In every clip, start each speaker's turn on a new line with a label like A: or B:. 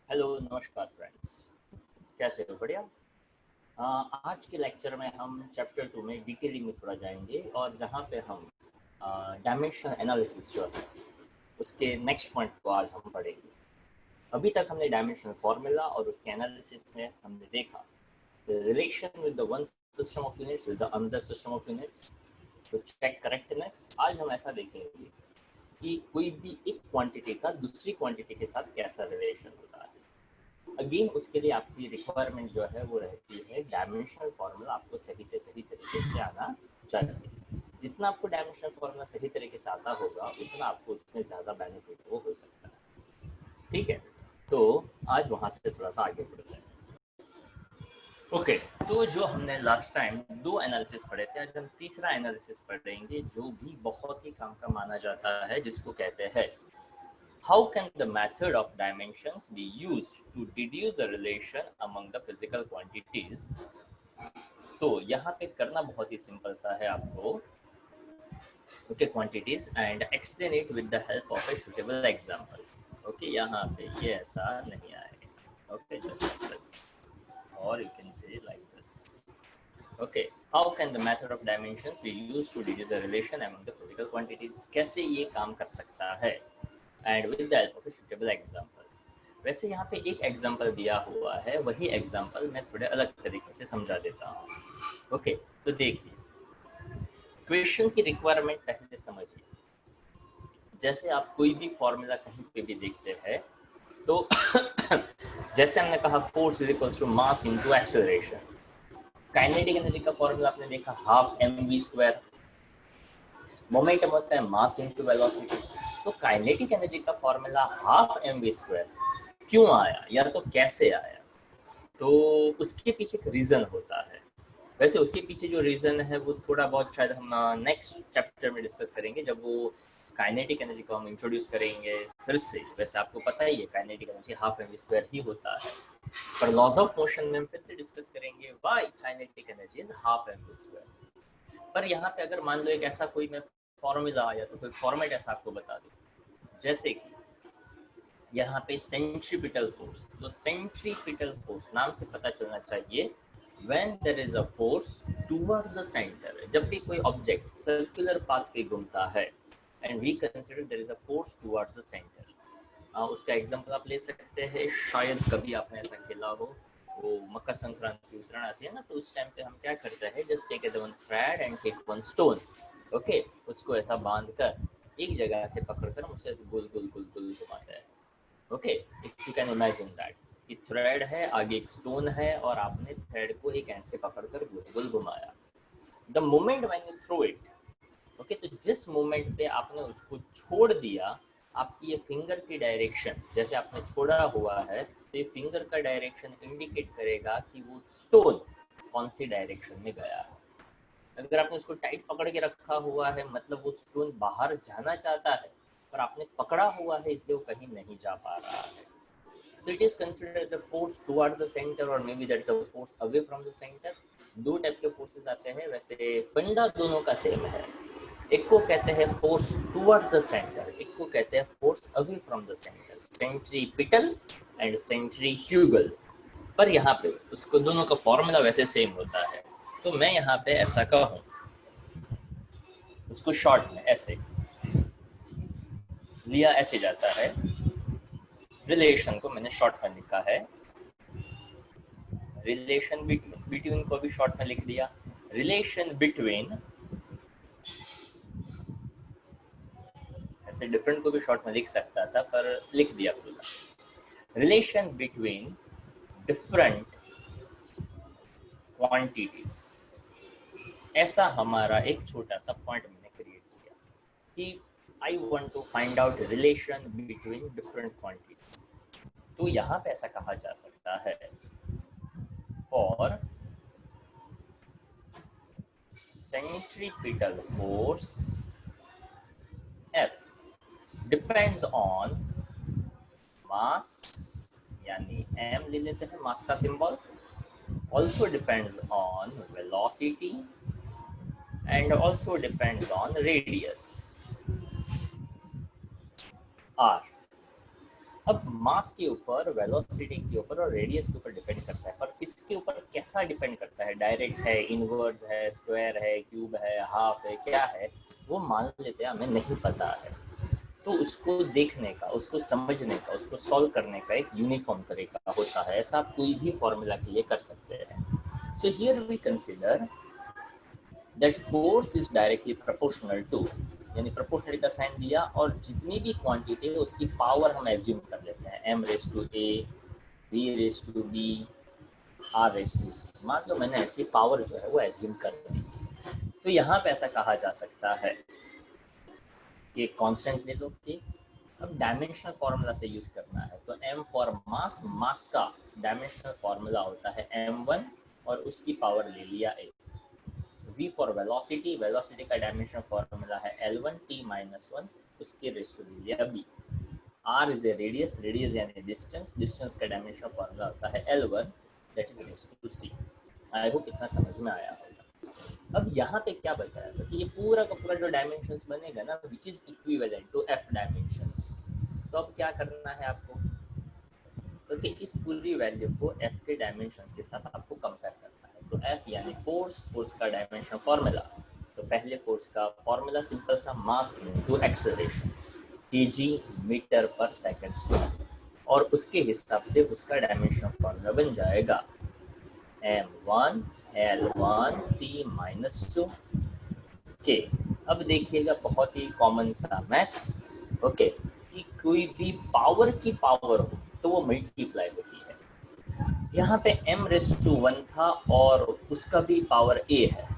A: Hello, नमस्कार friends. कैसे हो? बढ़िया। आज के लेक्चर में हम चैप्टर 2 में डिटेलिंग में थोड़ा जाएंगे और जहाँ पे हम डायमेंशन एनालिसिस जो है उसके नेक्स्ट पॉइंट को आज हम पढ़ेंगे। अभी तक हमने डायमेंशन फार्मूला और उसके एनालिसिस में हमने देखा relation with the one system of units with the another system of units to check correctness. आज हम ऐसा देखेंगे कि कोई भी एक क्वांटिटी का दूसरी क्वांटिटी के साथ कैसा रिलेशन होता है। अगेन उसके लिए आपकी रिक्वायरमेंट जो है वो रहती है डायमेंशनल फार्मूला आपको सही से सही तरीके से आना चाहिए। जितना आपको डायमेंशनल फार्मूला सही तरीके से आता होगा उतना आपको उसमें ज़्यादा बेनिफिट वो हो सकता है। ठीक है, तो आज वहाँ से थोड़ा सा आगे बढ़ते हैं। ओके, तो जो हमने लास्ट टाइम दो एनालिसिस पढ़े थे, आज हम तीसरा एनालिसिस पढ़ेंगे जो भी बहुत ही काम का माना जाता है, जिसको कहते हैं How can the method of dimensions be used to deduce a relation among the physical quantities? तो यहाँ पे करना बहुत ही सिंपल सा है आपको। Okay, quantities and explain it with the help of a suitable example. Okay, यहाँ पे ये ऐसा नहीं आएगा। ओके, जस्ट लाइक दिस और you can say like this. Okay, how can the method of dimensions be used to deduce a relation among the physical quantities? कैसे ये काम कर सकता है? And with the help of a suitable example. वैसे यहाँ पे एक एग्जांपल दिया हुआ है, वही एग्जांपल मैं थोड़े अलग तरीके से समझा देता हूँ। ओके, तो देखिए, क्वेश्चन की रिक्वायरमेंट पहले समझिए। जैसे आप कोई भी फॉर्मूला कहीं पे भी देखते हैं तो जैसे हमने कहा force is equal to mass into acceleration. Kinetic energy का फॉर्मूला आपने देखा हाफ mv²। मोमेंटम होता है मास इनटू वेलोसिटी। तो काइनेटिक एनर्जी का फॉर्मूला हाफ mv² क्यों आया या तो कैसे आया, तो उसके पीछे एक रीज़न होता है। वैसे उसके पीछे जो रीज़न है वो थोड़ा बहुत शायद हम नेक्स्ट चैप्टर में डिस्कस करेंगे, जब वो काइनेटिक एनर्जी को हम इंट्रोड्यूस करेंगे फिर से। वैसे आपको पता ही है काइनेटिक एनर्जी हाफ mv² ही होता है, पर लॉज ऑफ मोशन में हम फिर से डिस्कस करेंगे why kinetic energy is half mv²। पर यहाँ पे अगर मान लो एक ऐसा कोई मैं फॉर्मूला या तो कोई फॉर्मेट ऐसा आपको बता दूँ, जैसे कि यहाँ पे सेंट्रीपिटल फोर्स। तो सेंट्रीपिटल फोर्स नाम से पता चलना चाहिए when there is a force towards the center। जब भी कोई ऑब्जेक्ट सर्कुलर पाथ पे घूमता है and we consider there is a force towards the center। उसका एग्जांपल आप ले सकते हैं, शायद कभी आपने ऐसा खेला हो, वो मकर संक्रांति उत्तरायण आती है ना, तो उस टाइम पे हम क्या करते हैं, just take one thread and take one stone. Okay, उसको ऐसा बांध कर एक जगह से पकड़कर हम उसे गोल गोल गोल गोल घुमाते हैं। Okay, if you can imagine that कि थ्रेड है, आगे एक स्टोन है और आपने थ्रेड को एक एंड से पकड़कर गोल गोल घुमाया। The moment when you throw it, okay, तो जिस मोमेंट पे आपने उसको छोड़ दिया, आपकी ये फिंगर की डायरेक्शन जैसे आपने छोड़ा हुआ है, तो ये फिंगर का डायरेक्शन इंडिकेट करेगा कि वो स्टोन कौन सी डायरेक्शन में गया है। अगर आपने उसको टाइट पकड़ के रखा हुआ है, मतलब वो स्टोन बाहर जाना चाहता है, पर आपने पकड़ा हुआ है इसलिए वो कहीं नहीं जा पा रहा है। So it is considered as a force toward the center or maybe that's a force away from the center। दो टाइप के फोर्सेस आते हैं, वैसे फंडा दोनों का सेम है। एक को कहते हैं फोर्स टुवर्ड्स द सेंटर, एक को कहते हैं force away from the centre, centripetal and centrifugal. पर यहाँ पे उसको दोनों का फॉर्मूला वैसे सेम होता है, तो मैं यहाँ पे ऐसा कहूँ, उसको शॉर्ट में ऐसे लिया, ऐसे जाता है। रिलेशन को मैंने शॉर्ट में लिखा है, रिलेशन बिटवीन, बिटवीन को भी शॉर्ट में लिख दिया। रिलेशन बिटवीन, ऐसे डिफरेंट को भी शॉर्ट में लिख सकता था पर लिख दिया पूरा। रिलेशन बिटवीन डिफरेंट क्वांटिटीज, ऐसा हमारा एक छोटा सा पॉइंट मैंने क्रिएट किया कि I want to find out relation between different quantities. तो यहाँ पे ऐसा कहा जा सकता है, for centripetal force F depends on mass, यानी m ले लेते हैं मास का symbol, also depends on velocity and also depends on radius r। अब मास के ऊपर, वेलोसिटी के ऊपर और रेडियस के ऊपर डिपेंड करता है, पर किसके ऊपर कैसा डिपेंड करता है, डायरेक्ट है, इनवर्स है, स्क्वायर है, क्यूब है, हाफ है, क्या है, वो मान लेते हैं हमें नहीं पता है। तो उसको देखने का, उसको समझने का, उसको सॉल्व करने का एक यूनिफॉर्म तरीका होता है। ऐसा आप कोई भी फॉर्मूला के लिए कर सकते हैं। So here we consider that force is directly proportional to, यानी प्रोपोर्शनल का साइन दिया और जितनी भी क्वांटिटी है उसकी पावर हम एज्यूम कर लेते हैं, m raise to a, b raise to b, r raise to c। मान लो मैंने ऐसी पावर जो है वो एज्यूम कर दी। तो यहाँ पे ऐसा कहा जा सकता है कि कांस्टेंट ले लो कि अब डायमेंशनल फार्मूला से यूज करना है, तो m फॉर मास, मास का डायमेंशनल फार्मूला होता है m1 और उसकी पावर ले लिया a। v for velocity, velocity का डायमेंशनल फार्मूला है l1 t माइनस 1, उसके रेस टू ले लिया b। r is a radius, radius यानी डिस्टेंस, डिस्टेंस का डायमेंशनल फार्मूला होता है l1 that is raise to c। I hope इतना समझ में आया होगा। अब यहाँ पे क्या बताया था कि ये पूरा का पूरा जो डायमेंशंस बनेगा ना, which is equivalent to f dimensions. तो अब क्या करना है आपको, तो कि इस पूरी वैल्यू को f के डायमेंशंस के साथ आपको कंपेयर करना है। तो f यानी फोर्स, फोर्स का डायमेंशन फार्मूला, तो पहले फोर्स का फार्मूला सिंपल सा, mass into acceleration, kg metre per second square, और उसके हिसाब से उसका डायमेंशन फार्मूला बन जाएगा m1 l1 t minus 2 k। अब देखिएगा बहुत ही कॉमन सा मैथ्स, ओके, कि कोई भी पावर की पावर हो तो वो मल्टीप्लाई होती है। यहाँ पे m रेस टू 1 था और उसका भी पावर a है।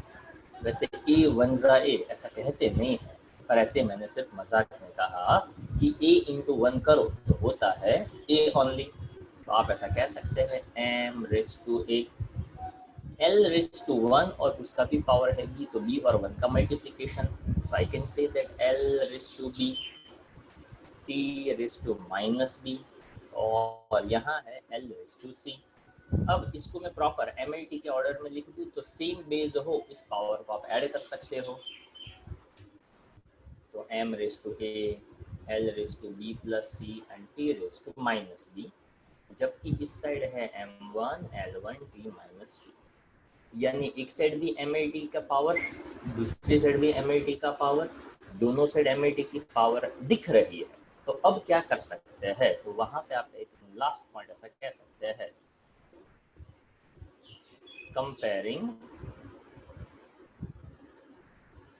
A: वैसे a 1 जा a ऐसा कहते नहीं है, पर ऐसे मैंने सिर्फ मजाक में कहा कि a इंटू 1 करो तो होता है a ओनली। तो आप ऐसा कह सकते हैं m raise to a, l raise to 1 और उसका भी पावर है b, तो b और 1 का multiplication. So I can say that l raise to b, t raise to minus b, और यहाँ है l रेस टू c। अब इसको मैं प्रॉपर MLT के ऑर्डर में लिख दूँ तो सेम बेस हो, इस पावर को आप ऐड कर सकते हो। तो m raise to a, l raise to b plus c and t raise to minus b, जबकि इस साइड है m1 l1 t माइनस 2। यानी एक साइड भी MLT का पावर, दूसरी साइड भी MLT का पावर, दोनों साइड MLT की पावर दिख रही है। तो अब क्या कर सकते हैं, तो वहां पे आप एक लास्ट पॉइंट ऐसा कह सकते हैं, comparing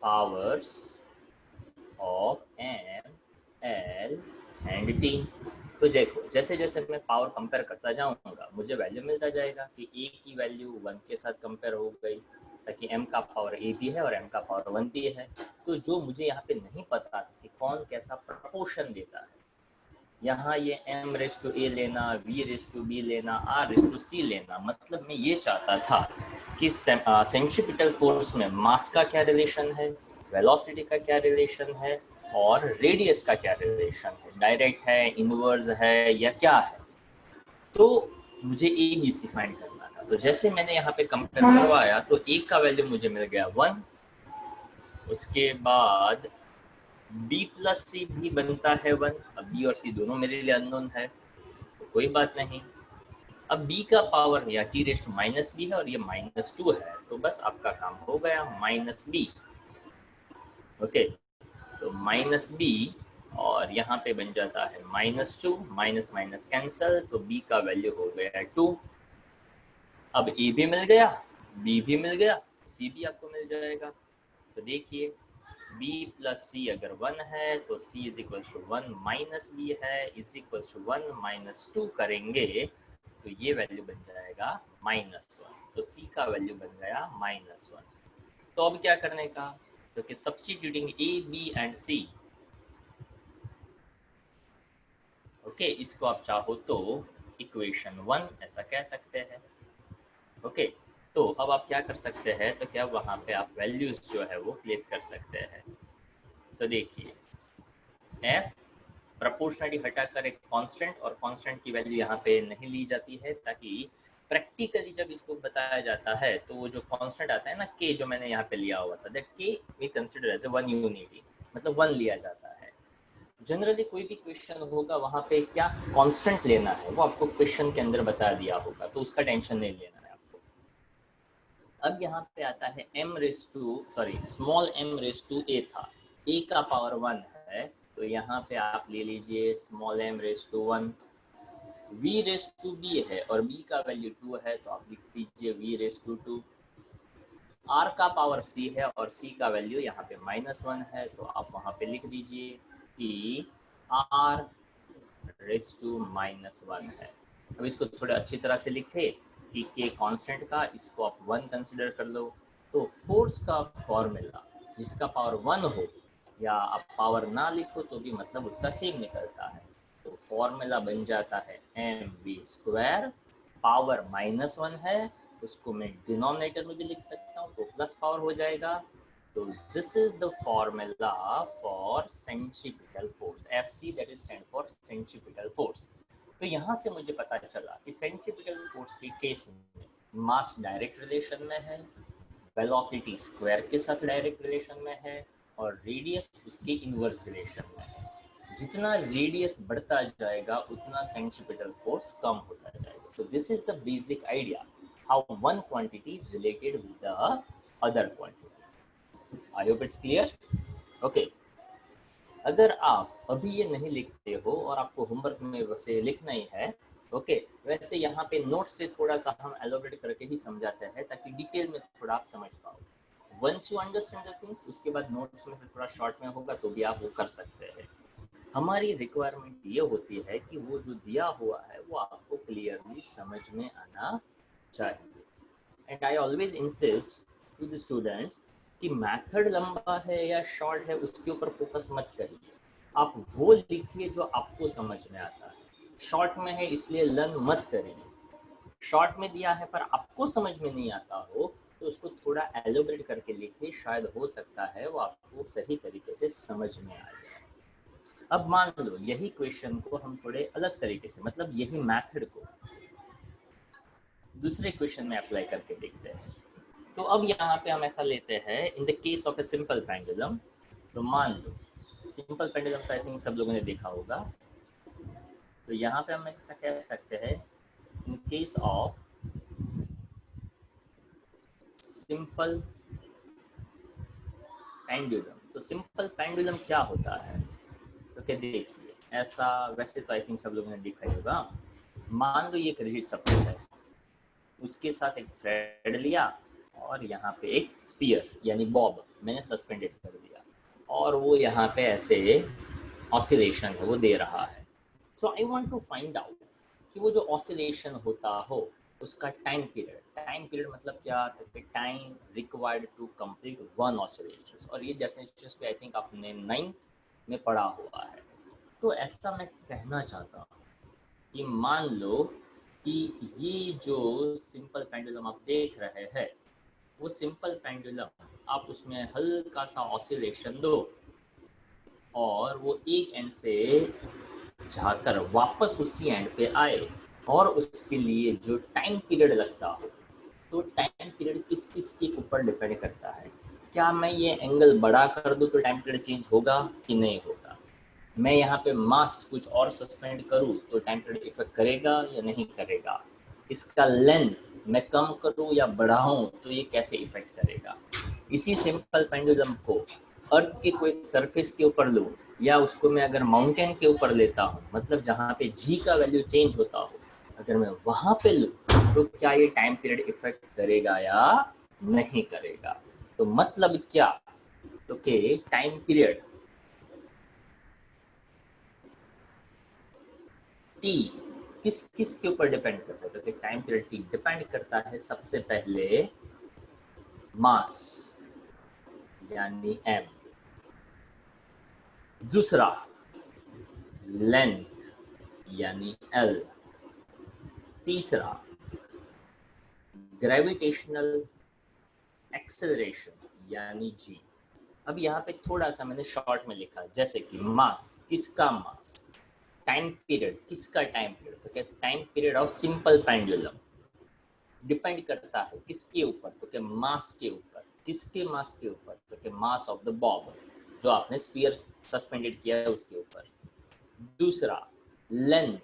A: powers of m, l and t। तो देखो जैसे जैसे मैं पावर कंपेयर करता जाऊंगा मुझे वैल्यू मिलता जाएगा कि a की वैल्यू 1 के साथ कंपेयर हो गई, ताकि m का पावर a भी है और m का पावर 1 भी है। तो जो मुझे यहाँ पे नहीं पता कि कौन कैसा प्रपोर्शन देता है, यहाँ ये m रेस टू a लेना, v रेस टू b लेना, r रेस टू c लेना, मतलब मैं ये चाहता था कि सेंट्रीपिटल फोर्स में मास का क्या रिलेशन है, वेलोसिटी का क्या रिलेशन है, और रेडियस का क्या रिलेशन है, डायरेक्ट है, इनवर्स है या क्या है। तो मुझे ए बी सी फाइंड करना था। तो जैसे मैंने यहाँ पे कंपेयर करवाया तो ए का वैल्यू मुझे मिल गया 1, उसके बाद b प्लस सी भी बनता है 1। अब b और c दोनों मेरे लिए अननोन है, तो कोई बात नहीं। अब b का पावर या t raise to minus b है और ये माइनस 2 है, तो बस आपका काम हो गया, माइनस बी। ओके, तो माइनस बी और यहाँ पे बन जाता है माइनस 2, माइनस माइनस कैंसल, तो b का वैल्यू हो गया 2। अब a भी मिल गया, b भी मिल गया, c भी आपको मिल जाएगा। तो देखिए b प्लस सी अगर 1 है तो c is equal to 1 minus b है, इज इक्वल टू 1 माइनस 2 करेंगे तो ये वैल्यू बन जाएगा माइनस 1। तो c का वैल्यू बन गया माइनस 1। तो अब क्या करने का, तो कि substituting a b and c, okay, इसको आप चाहो तो इक्वेशन 1 ऐसा कह सकते हैं। ओके, तो अब आप क्या कर सकते हैं, तो क्या वहाँ पे आप वैल्यूज जो है वो प्लेस कर सकते हैं। तो देखिए f प्रपोर्शनलिटी हटाकर एक कांस्टेंट, और कांस्टेंट की वैल्यू यहाँ पे नहीं ली जाती है, ताकि प्रैक्टिकली जब इसको बताया जाता है तो वो जो कांस्टेंट आता है ना k, जो मैंने यहाँ पे लिया हुआ था, that k we consider as a 1 unity, मतलब 1 लिया जाता है। जनरली कोई भी क्वेश्चन होगा वहाँ पे क्या कांस्टेंट लेना है वो आपको क्वेश्चन के अंदर बता दिया होगा, तो उसका टेंशन नहीं लेना है आपको। अब यहाँ पे आता है small m raise to a था, a का पावर 1 है, तो यहाँ पे आप ले लीजिए small m raise to 1। v raise to b है और b का वैल्यू 2 है, तो आप लिख दीजिए v रेस टू 2। r का पावर c है और c का वैल्यू यहाँ पे -1 है, तो आप वहाँ पे लिख दीजिए कि r रेस टू -1 है। अब इसको थोड़ा अच्छी तरह से लिखे कि k कांस्टेंट का, इसको आप 1 कंसिडर कर लो। तो फोर्स का फॉर्मूला जिसका पावर 1 हो या आप पावर ना लिखो तो भी मतलब उसका सेम निकलता है। तो फॉर्मूला बन जाता है mv², पावर -1 है, उसको मैं डिनोमिनेटर में भी लिख सकता हूँ तो प्लस पावर हो जाएगा। तो this is the formula for centripetal force, FC that is stand for centripetal force. तो यहाँ से मुझे पता चला कि सेंट्रीपिटल फोर्स के केस में मास डायरेक्ट रिलेशन में है, वेलोसिटी स्क्वायर के साथ डायरेक्ट रिलेशन में है और रेडियस उसके इनवर्स रिलेशन में है। जितना रेडियस बढ़ता जाएगा उतना सेंट्रीपिटल फोर्स कम होता जाएगा। So this is the basic idea how one quantity is related with the other quantity. I hope it's clear. Okay. अगर आप अभी ये नहीं लिखते हो और आपको होमवर्क में वैसे लिखना ही है, ओके, वैसे यहाँ पे नोट से थोड़ा सा हम एलोबरेट करके ही समझाते हैं ताकि डिटेल में थोड़ा आप समझ पाओ। Once you understand the things, उसके बाद नोट्स में से थोड़ा शॉर्ट में होगा तो भी आप वो कर सकते हैं। हमारी रिक्वायरमेंट ये होती है कि वो जो दिया हुआ है वो आपको क्लियरली समझ में आना चाहिए। And I always insist to the students कि मेथड लंबा है या शॉर्ट है उसके ऊपर फोकस मत करिए, आप वो लिखिए जो आपको समझ में आता है। शॉर्ट में है इसलिए लर्न मत करिए, शॉर्ट में दिया है पर आपको समझ में नहीं आता हो तो उसको थोड़ा एलोबरेट करके लिखिए, शायद हो सकता है वो आपको सही तरीके से समझ में आ जाए। अब मान लो यही क्वेश्चन को हम थोड़े अलग तरीके से, मतलब यही मेथड को दूसरे क्वेश्चन में अप्लाई करके देखते हैं। तो अब यहाँ पे हम ऐसा लेते हैं, in the case of a simple pendulum. तो मान लो सिंपल पेंडुलम तो आई थिंक सब लोगों ने देखा होगा। तो यहाँ पे हम ऐसा कह सकते हैं, in case of simple pendulum. तो सिंपल पेंडुलम क्या होता है, तो क्या देखिए ऐसा, वैसे तो आई थिंक सब लोगों ने देखा ही होगा। मान लो ये एक रिजिड सब्जेक्ट है, उसके साथ एक थ्रेड लिया और यहाँ पे एक स्फीयर यानी बॉब मैंने सस्पेंडेड कर दिया और वो यहाँ पे ऐसे ऑसिलेशन है वो दे रहा है। So I want to find out कि वो जो ऑसिलेशन होता हो उसका टाइम पीरियड मतलब क्या, time required to complete one oscillation. और ये डेफिनेशन पे आई थिंक आपने 9th में पढ़ा हुआ है। तो ऐसा मैं कहना चाहता हूँ कि मान लो कि ये जो सिंपल पेंडुलम आप देख रहे हैं, वो सिंपल पेंडुलम आप उसमें हल्का सा ऑसिलेशन दो और वो एक एंड से जाकर वापस उसी एंड पे आए, और उसके लिए जो टाइम पीरियड लगता हो, तो टाइम पीरियड किस किस के ऊपर डिपेंड करता है। क्या मैं ये एंगल बड़ा कर दूं तो टाइम पीरियड चेंज होगा कि नहीं होगा, मैं यहाँ पे मास कुछ और सस्पेंड करूँ तो टाइम पीरियड इफेक्ट करेगा या नहीं करेगा, इसका लेंथ मैं कम करूँ या बढ़ाऊँ तो ये कैसे इफेक्ट करेगा। इसी सिंपल पेंडुलम को अर्थ के कोई सरफेस के ऊपर लूँ या उसको मैं अगर माउंटेन के ऊपर लेता हूँ, मतलब जहाँ पे जी का वैल्यू चेंज होता हो, अगर मैं वहाँ पे लूँ तो क्या ये टाइम पीरियड इफेक्ट करेगा या नहीं करेगा। तो मतलब क्या, तो कि टाइम पीरियड टी किस किस के ऊपर डिपेंड करता है, तो टाइम पीरियड टी डिपेंड करता है सबसे पहले मास यानी m, दूसरा लेंथ यानी l, तीसरा ग्रेविटेशनल एक्सेलरेशन यानी g। अब यहाँ पे थोड़ा सा मैंने शॉर्ट में लिखा, जैसे कि मास, किसका मास, टाइम पीरियड, किसका टाइम पीरियड, तो क्या time period of simple pendulum depend करता है किसके ऊपर, तो क्या मास के ऊपर, किसके मास के ऊपर, तो क्या मास ऑफ द बॉब जो आपने स्फीयर सस्पेंडेड किया है उसके ऊपर। दूसरा लेंथ,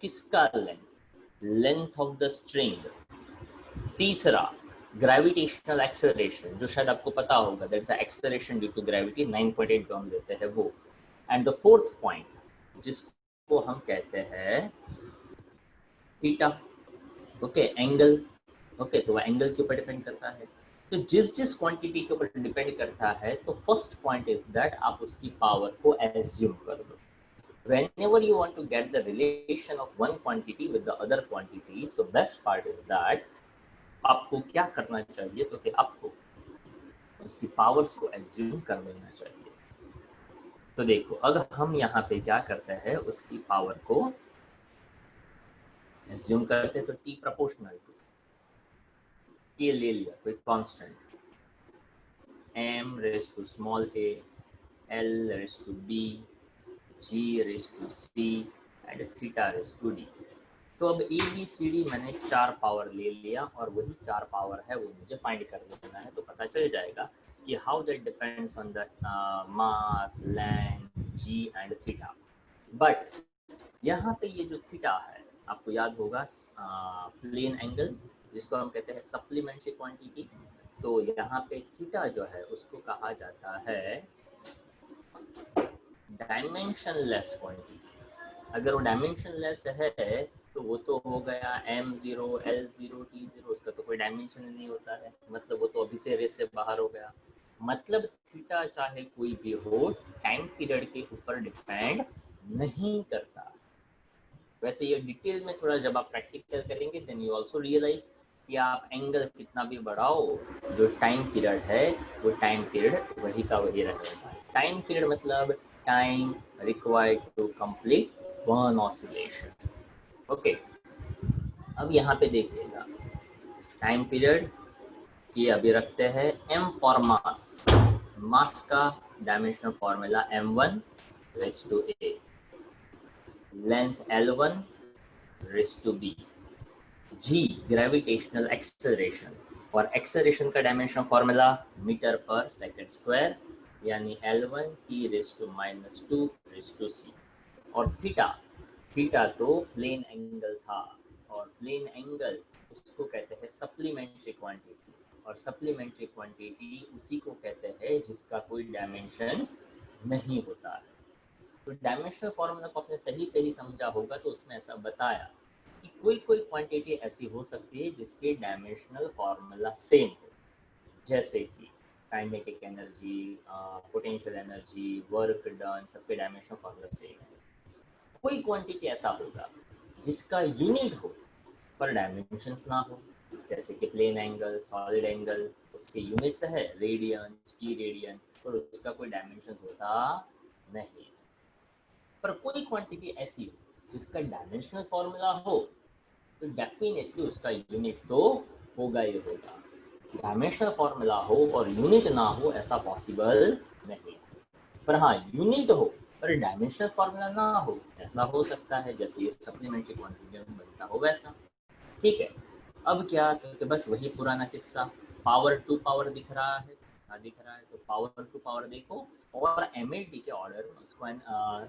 A: किसका length, length of the string. तीसरा ग्रेविटेशनल एक्सेलरेशन, जो शायद आपको पता होगा, that's acceleration due to gravity, 9.8 जो हम लेते हैं वो। एंड द फोर्थ पॉइंट जिसको हम कहते हैं थीटा, ओके, एंगल, ओके, तो वह एंगल के ऊपर डिपेंड करता है। तो जिस जिस क्वांटिटी के ऊपर डिपेंड करता है, तो फर्स्ट पॉइंट इज दैट आप उसकी पावर को एज्यूम कर दो। Whenever you want to get the relation of one quantity with the other quantity, so best part is that आपको क्या करना चाहिए, तो कि आपको उसकी पावर्स को एज्यूम कर लेना चाहिए। तो देखो, अगर हम यहाँ पे क्या करते हैं, उसकी पावर को एज्यूम करते हैं, तो t प्रोपोर्शनल टू के ले लिया कोई constant, m raise to small a, l raise to b, g raise to c and theta raise to d। तो अब ए बी सी डी मैंने 4 पावर ले लिया और वही 4 पावर है वो मुझे फाइंड कर लेना है। तो पता चल जाएगा कि how that depends on the mass, length, g and theta. But यहाँ पे ये जो थीटा है, आपको याद होगा प्लेन एंगल, जिसको हम कहते हैं सप्लीमेंट्री क्वांटिटी। तो यहाँ पे थीटा जो है उसको कहा जाता है डायमेंशनलेस क्वांटिटी। अगर वो डायमेंशनलेस है तो वो तो हो गया m0, l0, t0, उसका तो कोई डायमेंशन नहीं होता है, मतलब वो तो अभी से रेस से बाहर हो गया। मतलब थीटा चाहे कोई भी हो, टाइम पीरियड के ऊपर डिपेंड नहीं करता। वैसे ये डिटेल में थोड़ा जब आप प्रैक्टिकल करेंगे देन यू आल्सो रियलाइज कि आप एंगल कितना भी बढ़ाओ, जो टाइम पीरियड है वो टाइम पीरियड वही का वही रहेगा। टाइम पीरियड मतलब time required to complete one oscillation. Okay, अब यहाँ पे देखिएगा टाइम पीरियड की अभी रखते हैं m फॉर मास। मास का dimensional formula m1 raise to a, length l1 raise to b, g gravitational acceleration, और एक्सेलरेशन का dimension formula metre per second square, यानी l1 t raise to -2 raise to c। और theta, theta तो plane angle था, और plane angle उसको कहते हैं सप्लीमेंट्री क्वांटिटी, और सप्लीमेंट्री क्वांटिटी उसी को कहते हैं जिसका कोई डायमेंशंस नहीं होता है। तो डायमेंशनल फॉर्मूला को आपने सही सही समझा होगा, तो उसमें ऐसा बताया कि कोई कोई क्वांटिटी ऐसी हो सकती है जिसके डायमेंशनल फॉर्मूला सेम हो, जैसे कि kinetic energy, potential energy, work done, सबके डायमेंशनल फॉर्मूला सेम है। कोई क्वांटिटी ऐसा होगा जिसका यूनिट हो पर डायमेंशंस ना हो, जैसे कि प्लेन एंगल, सॉलिड एंगल, उसके यूनिट्स है रेडियन, टी रेडियन, और उसका कोई डायमेंशंस होता नहीं। पर कोई क्वांटिटी ऐसी हो जिसका डायमेंशनल फॉर्मूला हो, तो डेफिनेटली उसका यूनिट तो होगा ही होगा। डायमेंशनल फॉर्मूला हो और यूनिट ना हो ऐसा पॉसिबल नहीं। पर हाँ, यूनिट हो पर डायमेंशनल फॉर्मूला ना हो ऐसा हो सकता है, जैसे ये सप्लीमेंट्री क्वांटिटी में बनता हो वैसा। ठीक है, अब क्या, तो बस वही पुराना किस्सा, पावर टू पावर दिख रहा है, दिख रहा है, तो पावर टू पावर देखो और एमएलटी के ऑर्डर में उसको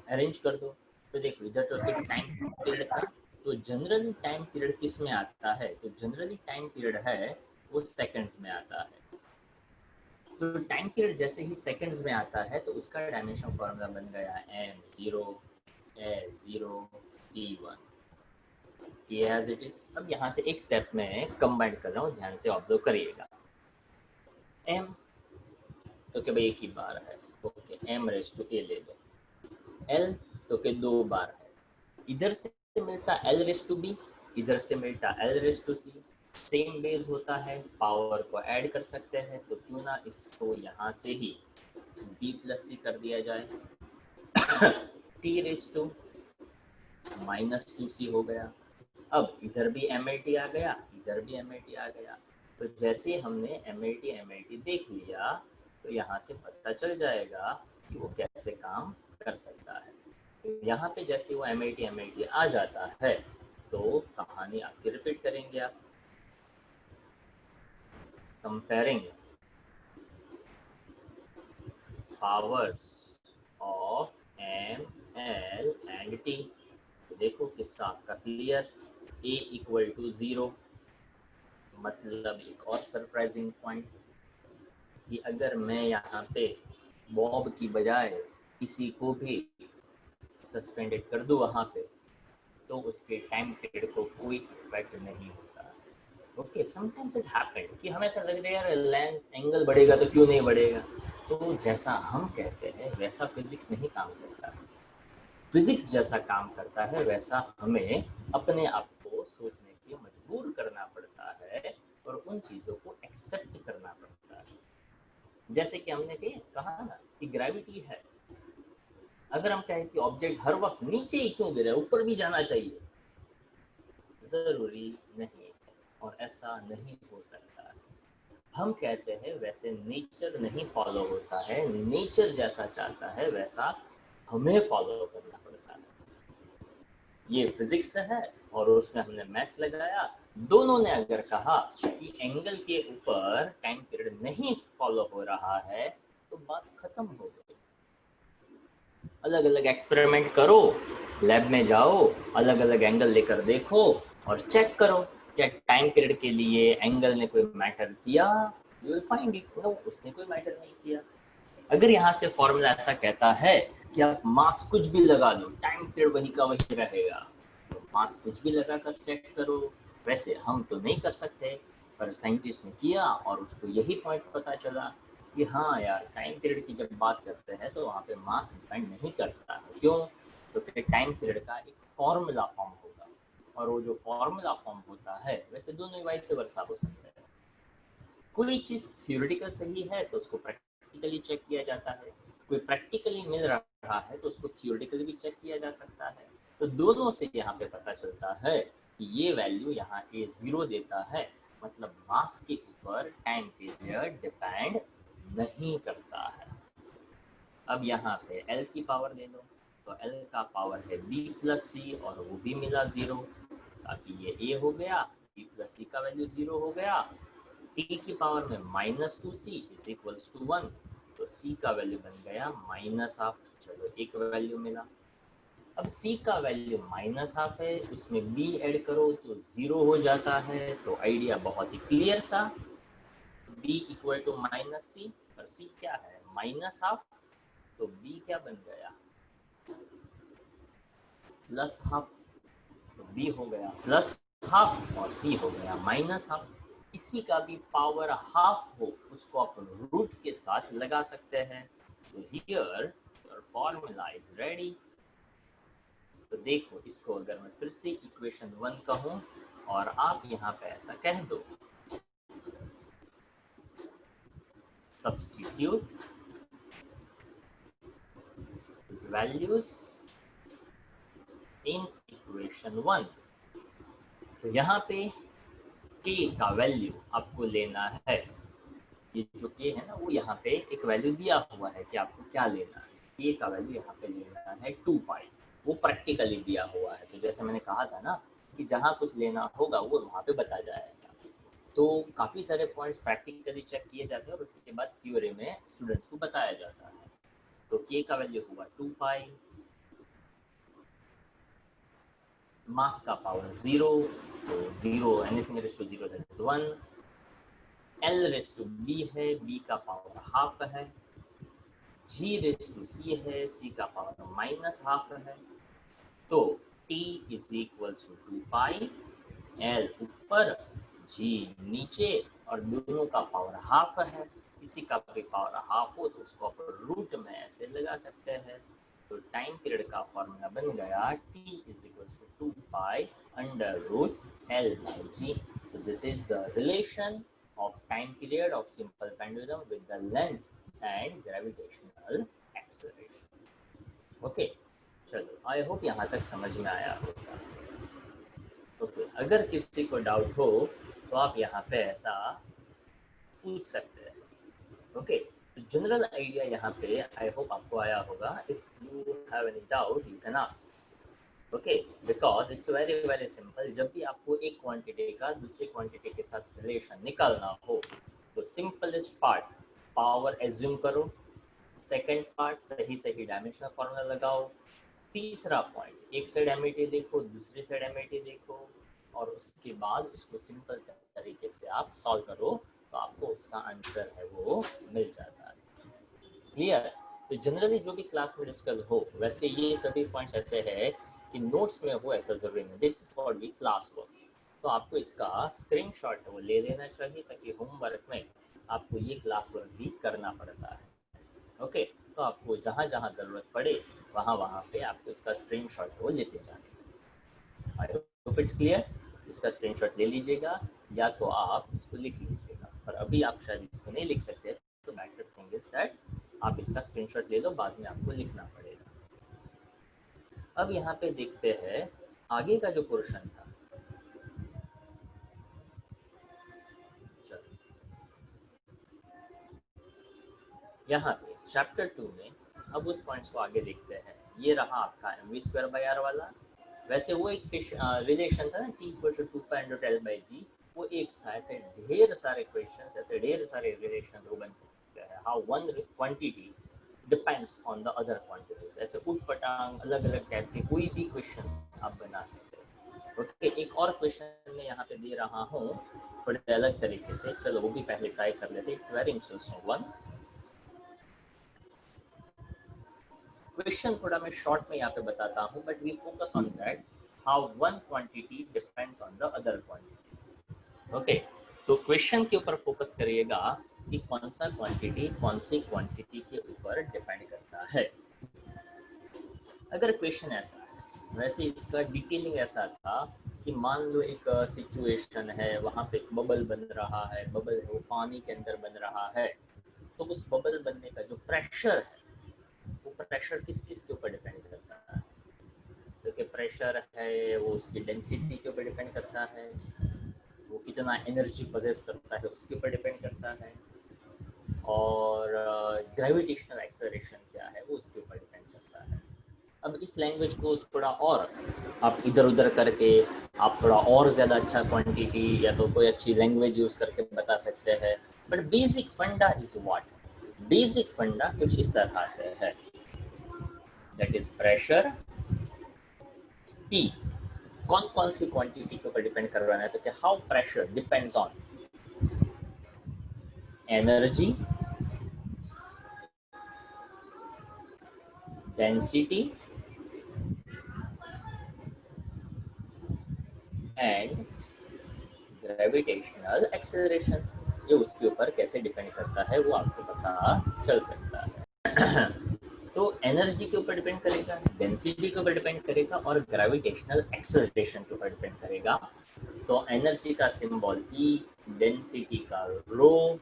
A: अरेंज कर दो। तो देखो इधर तो सिर्फ टाइम पीरियड था, तो जनरली टाइम पीरियड किस में आता है, तो जनरली टाइम पीरियड है वो सेकंड्स में आता है। तो टाइम पीरियड जैसे ही सेकंड्स में आता है तो उसका डायमेंशन फॉर्मूला बन गया m0 a0 t1 as it is. अब यहाँ से एक स्टेप में कंबाइन कर रहा हूँ, ध्यान से ऑब्जर्व करिएगा। m तो क्या भाई एक ही बार है, okay, m raise to a ले दो। l तो के 2 बार है, इधर से मिलता l रेज टू b, इधर से मिलता l raise to c, same base होता है, पावर को ऐड कर सकते हैं, तो क्यों ना इसको यहाँ से ही b प्लस c कर दिया जाए। t रेज टू -2c हो गया। अब इधर भी MLT आ गया, इधर भी MLT आ गया, तो जैसे हमने MLT देख लिया, तो यहाँ से पता चल जाएगा कि वो कैसे काम कर सकता है। तो यहाँ पे जैसे वो MLT आ जाता है, तो कहानी आपकी रिपीट करेंगे आप, comparing powers of M L and T. तो देखो किस्सा आपका क्लियर, ए इक्वल टू 0। मतलब एक और सरप्राइजिंग पॉइंट कि अगर मैं यहाँ पे बॉब की बजाय किसी को भी सस्पेंडेड कर दूँ वहाँ पे, तो उसके टाइम पीरियड को कोई इफेक्ट नहीं होता। ओके, समटाइम्स इट हैपन कि हमें ऐसा लग रहा है यार लेंथ एंगल बढ़ेगा तो क्यों नहीं बढ़ेगा। तो जैसा हम कहते हैं वैसा फिजिक्स नहीं काम करता। फिजिक्स जैसा काम करता है वैसा हमें अपने आप को सोचने के मजबूर करना पड़ता है और उन चीज़ों को एक्सेप्ट करना पड़ता है। जैसे कि हमने कहा ना कि ग्रेविटी है, अगर हम कहें कि ऑब्जेक्ट हर वक्त नीचे ही क्यों गिरे, ऊपर भी जाना चाहिए, जरूरी नहीं है और ऐसा नहीं हो सकता। हम कहते हैं वैसे नेचर नहीं फॉलो होता है, नेचर जैसा चाहता है वैसा हमें फॉलो करना पड़ता है। ये फिजिक्स है और उसमें हमने मैथ्स लगाया। दोनों ने अगर कहा कि एंगल के ऊपर टाइम पीरियड नहीं फॉलो हो रहा है तो बात खत्म हो गई। अलग अलग एक्सपेरिमेंट करो, लैब में जाओ, अलग अलग एंगल लेकर देखो और चेक करो क्या टाइम पीरियड के लिए एंगल ने कोई मैटर किया। You will find it no, उसने कोई मैटर नहीं किया। अगर यहाँ से फॉर्मूला ऐसा कहता है कि आप मास कुछ भी लगा दो टाइम पीरियड वही का वही रहेगा, तो मास कुछ भी लगा कर चेक करो। वैसे हम तो नहीं कर सकते, पर साइंटिस्ट ने किया और उसको यही पॉइंट पता चला कि हाँ यार टाइम पीरियड की जब बात करते हैं तो वहाँ पे मास डिपेंड नहीं करता है। क्यों? तो फिर टाइम पीरियड का एक फॉर्मूला फॉर्म होगा और वो जो फॉर्मूला फॉर्म होता है वैसे दोनों वाइस वर्सा हो सकते हैं। कोई चीज़ थियोरेटिकल सही है तो उसको प्रैक्टिकली चेक किया जाता है, कोई प्रैक्टिकली मिल रहा है तो उसको थियोरेटिकली भी चेक किया जा सकता है। तो दोनों से यहाँ पे पता चलता है कि ये वैल्यू यहाँ ए 0 देता है, मतलब मास के ऊपर टाइम पीरियड डिपेंड नहीं करता है। अब यहाँ पे L की पावर ले लो, तो L का पावर है B प्लस सी और वो भी मिला 0, ताकि ये A हो गया, B प्लस सी का वैल्यू 0 हो गया। T की पावर में -2c इज इक्वल्स टू 1, तो C का वैल्यू बन गया -हाफ। चलो एक वैल्यू मिला। अब C का वैल्यू -हाफ है, उसमें B ऐड करो तो 0 हो जाता है। तो आइडिया बहुत ही क्लियर सा, B इक्वल टू -c, और C क्या है -हाफ, तो B क्या बन गया +हाफ। तो B हो गया +हाफ और C हो गया -हाफ। किसी का भी पावर हाफ हो उसको आप रूट के साथ लगा सकते हैं। तो here your formula is ready. तो देखो इसको अगर मैं फिर से इक्वेशन 1 कहूं और आप यहाँ पे ऐसा कह दो, substitute these values in equation 1। तो यहाँ पे k का वैल्यू आपको लेना है, ये जो k है ना वो यहाँ पे एक वैल्यू दिया हुआ है कि आपको क्या लेना है। k का वैल्यू यहाँ पे लेना है 2 पाई, वो प्रैक्टिकली दिया हुआ है। तो जैसे मैंने कहा था ना कि जहाँ कुछ लेना होगा वो वहाँ पे बता जाएगा। तो काफ़ी सारे पॉइंट्स प्रैक्टिकली चेक किए जाते हैं और उसके बाद थ्योरी में स्टूडेंट्स को बताया जाता है। तो k का वैल्यू हुआ 2 पाई, मास का पावर 0, तो 0 anything raise to 0 that is 1। L raise to b है, b का पावर हाफ है। G रेज़ टू c है, c का पावर -हाफ है। तो T is equals to 2 pi, L ऊपर G नीचे और दोनों का पावर हाफ है। किसी का भी पावर हाफ हो तो उसको आप रूट में ऐसे लगा सकते हैं। तो टाइम पीरियड का फॉर्मूला बन गया T is equals to 2 pi under root L by G। So this is the relation of time period of simple pendulum with the length and gravitational acceleration. Okay, चलो I hope यहाँ तक समझ में आया होगा। Okay, अगर किसी को डाउट हो तो आप यहाँ पे ऐसा पूछ सकते हैं। ओके, तो जनरल आइडिया यहाँ पे आई होप आपको आया होगा। If you have any doubt you can ask. Okay, because it's very simple. जब भी आपको एक क्वांटिटी का दूसरी क्वांटिटी के साथ रिलेशन निकालना हो तो सिंपलेस्ट पार्ट पावर एज्यूम करो, सेकंड पार्ट, सही सही डायमेंशनल फॉर्मूला लगाओ। तीसरा पॉइंट, एक साइड एमईटी देखो, दूसरी साइड एमईटी देखो, और उसके बाद उसको सिंपल तरीके से आप सॉल्व करो, तो आपको उसका आंसर है वो मिल जाता है। क्लियर? तो जनरली जो भी क्लास में डिस्कस हो, वैसे ये सभी पॉइंट्स ऐसे है कि नोट्स में हो ऐसा जरूरी नहीं। This is for the class work, तो आपको इसका स्क्रीनशॉट वो ले लेना चाहिए, ताकि होमवर्क में आपको ये क्लास वर्क भी करना पड़ता है। ओके, तो आपको जहाँ जहाँ ज़रूरत पड़े वहाँ वहाँ पे आपको इसका स्क्रीनशॉट वो लेते जाना। I hope it's clear. इसका स्क्रीनशॉट ले लीजिएगा, या तो आप इसको लिख लीजिएगा, पर अभी आप शायद इसको नहीं लिख सकते, तो बेटर थिंग इज दैट आप इसका स्क्रीनशॉट ले लो, बाद में आपको लिखना पड़ेगा। अब यहाँ पे देखते हैं आगे का जो पोर्शन था। यहाँ पे चैप्टर 2 में अब उस पॉइंट्स को आगे देखते हैं। ये रहा आपका mv²/r वाला। वैसे वो एक रिलेशन था ना, t = 2π/L/g, वो एक था। ऐसे ढेर सारे क्वेश्चंस, ऐसे ढेर सारे रिलेशन वो बन सकते हैं। How one quantity depends on the other quantities. ऐसे उटपटांग अलग अलग टाइप के कोई भी क्वेश्चन आप बना सकते हैं। ओके, एक और क्वेश्चन मैं यहाँ पे दे रहा हूँ थोड़े अलग तरीके से, चलो वो भी पहले ट्राई कर लेते हैं। It's very interesting one. Question थोड़ा मैं शॉर्ट में यहाँ पे बताता हूँ, but we focus on that how one quantity depends on the other quantities. Okay, तो क्वेश्चन के ऊपर फोकस करिएगा कि कौन सा क्वांटिटी कौन सी क्वांटिटी के ऊपर डिपेंड करता है। अगर क्वेश्चन ऐसा है, वैसे इसका डिटेलिंग ऐसा था कि मान लो एक सिचुएशन है, वहाँ पे एक बबल बन रहा है, बबल वो पानी के अंदर बन रहा है, तो उस बबल बनने का जो प्रेशर है, वो प्रेशर किस किस के ऊपर डिपेंड करता है? क्योंकि प्रेशर है वो उसकी डेंसिटी के ऊपर डिपेंड करता है, वो कितना एनर्जी पोजेस करता है उसके ऊपर डिपेंड करता है, और ग्रेविटेशनल एक्सेलरेशन क्या है वो उसके ऊपर डिपेंड करता है। अब इस लैंग्वेज को थोड़ा और आप इधर उधर करके आप थोड़ा और ज़्यादा अच्छा क्वांटिटी या तो कोई अच्छी लैंग्वेज यूज़ करके बता सकते हैं, बट बेसिक फंडा इज व्हाट? बेसिक फंडा कुछ इस तरह से है, दैट इज प्रेशर P कौन कौन सी क्वांटिटी के ऊपर डिपेंड कर रहा है, तो क्या how pressure depends on energy, density and gravitational acceleration. ये उसके ऊपर कैसे डिपेंड करता है वो आपको पता चल सकता है। तो एनर्जी के ऊपर डिपेंड करेगा, डेंसिटी के ऊपर डिपेंड करेगा, और ग्रेविटेशनल एक्सेलरेशन के ऊपर डिपेंड करेगा। तो एनर्जी का सिंबल E, डेंसिटी का रो,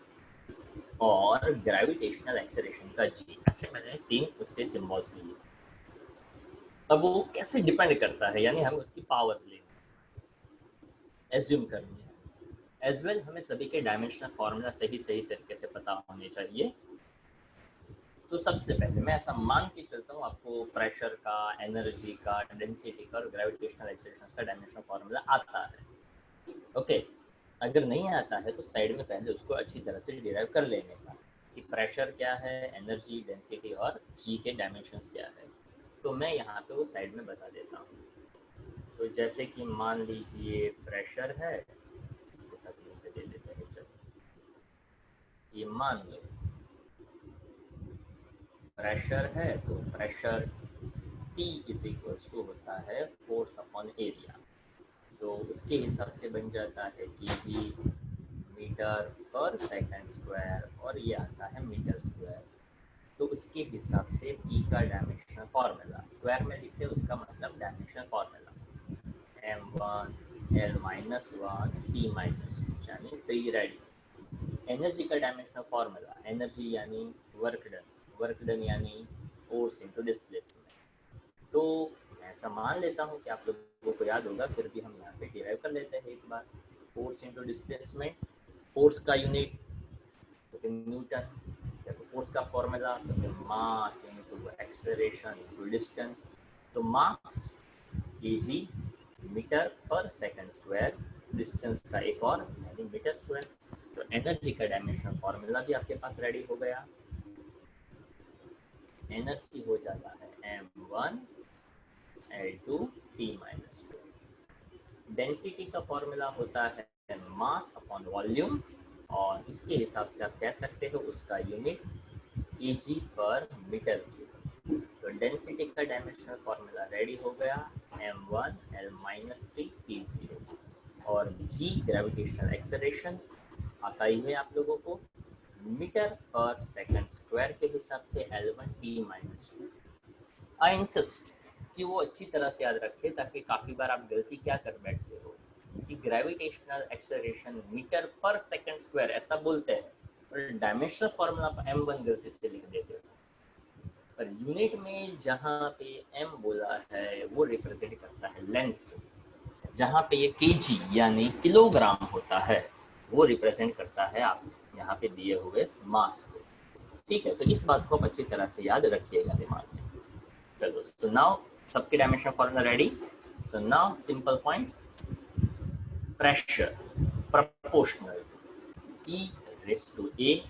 A: और ग्रेविटेशनल एक्सेलरेशन का G। ऐसे मैंने 3 उसके सिंबल्स लिए। अब वो कैसे डिपेंड करता है, यानी हमें उसकी पावर लेनी एज्यूम करनी है। एज वेल हमें सभी के डायमेंशनल फॉर्मूला सही सही तरीके से पता होने चाहिए। तो सबसे पहले मैं ऐसा मान के चलता हूँ आपको प्रेशर का, एनर्जी का, डेंसिटी का और ग्रेविटेशनल एक्सेलरेशन का डायमेंशनल फॉर्मूला आता है। ओके, अगर नहीं आता है तो साइड में पहले उसको अच्छी तरह से डिराइव कर लेने का कि प्रेशर क्या है, एनर्जी, डेंसिटी और जी के डायमेंशंस क्या है। तो मैं यहाँ पे वो साइड में बता देता हूँ। तो जैसे कि मान लीजिए प्रेशर है, इसके साथ लिंक दे देते हैं। चलो ये मान लो प्रेशर है, तो pressure P is equals to होता है फोर्स अपॉन एरिया। तो उसके हिसाब से बन जाता है kg metre per second square, और ये आता है मीटर स्क्वायर। तो उसके हिसाब से P का डायमेंशनल फार्मूला स्क्वायर में लिखे, उसका मतलब dimensional formula m1 L-1 T-2 यानी फ्री रेडी। एनर्जी का डायमेंशनल फार्मूला, एनर्जी यानी वर्क डन, वर्क डन यानी फोर्स इनटू डिस्प्लेसमेंट। तो मैं ऐसा मान लेता हूँ कि आप लोगों को याद होगा, फिर भी हम यहाँ पे डिराइव कर लेते हैं एक बार। फोर्स इनटू डिस्प्लेसमेंट, फोर्स का यूनिट तो फिर न्यूटन, या तो फोर्स का फॉर्मूला तो फिर मास इनटू एक्सेलरेशन इनटू डिस्टेंस। तो मास kg metre per second square, distance का एक और यानी मीटर स्क्वायर। तो एनर्जी का डायमेंशनल फॉर्मूला भी आपके पास रेडी हो गया। एनर्जी हो जाता है m1L2T-2। डेंसिटी का फॉर्मूला होता है मास अपॉन वॉल्यूम, और इसके हिसाब से आप कह सकते हो उसका यूनिट kg पर मीटर क्यूब। तो डेंसिटी का डायमेंशनल फॉर्मूला रेडी हो गया, m1L-3T0, और g ग्रेविटेशनल एक्सेलरेशन आता ही है आप लोगों को मीटर पर सेकंड स्क्वायर के हिसाब से L1T-2। आई इंसिस्ट कि वो अच्छी तरह से याद रखें, ताकि काफ़ी बार आप गलती क्या कर बैठते हो कि gravitational acceleration metre per second square ऐसा बोलते हैं, और डायमेंशनल फॉर्मूला पर m1 गलती से लिख देते हो। पर यूनिट में जहाँ पे m बोला है वो रिप्रेजेंट करता है लेंथ, जहाँ पे ये केजी यानी किलोग्राम होता है वो रिप्रेजेंट करता है आप यहाँ पे दिए हुए मास को। ठीक है, तो इस बात को आप अच्छी तरह से याद रखिएगा दिमाग में। चलो, सो नाउ सबके dimension formula ready. So now simple point, pressure proportional E raised to A,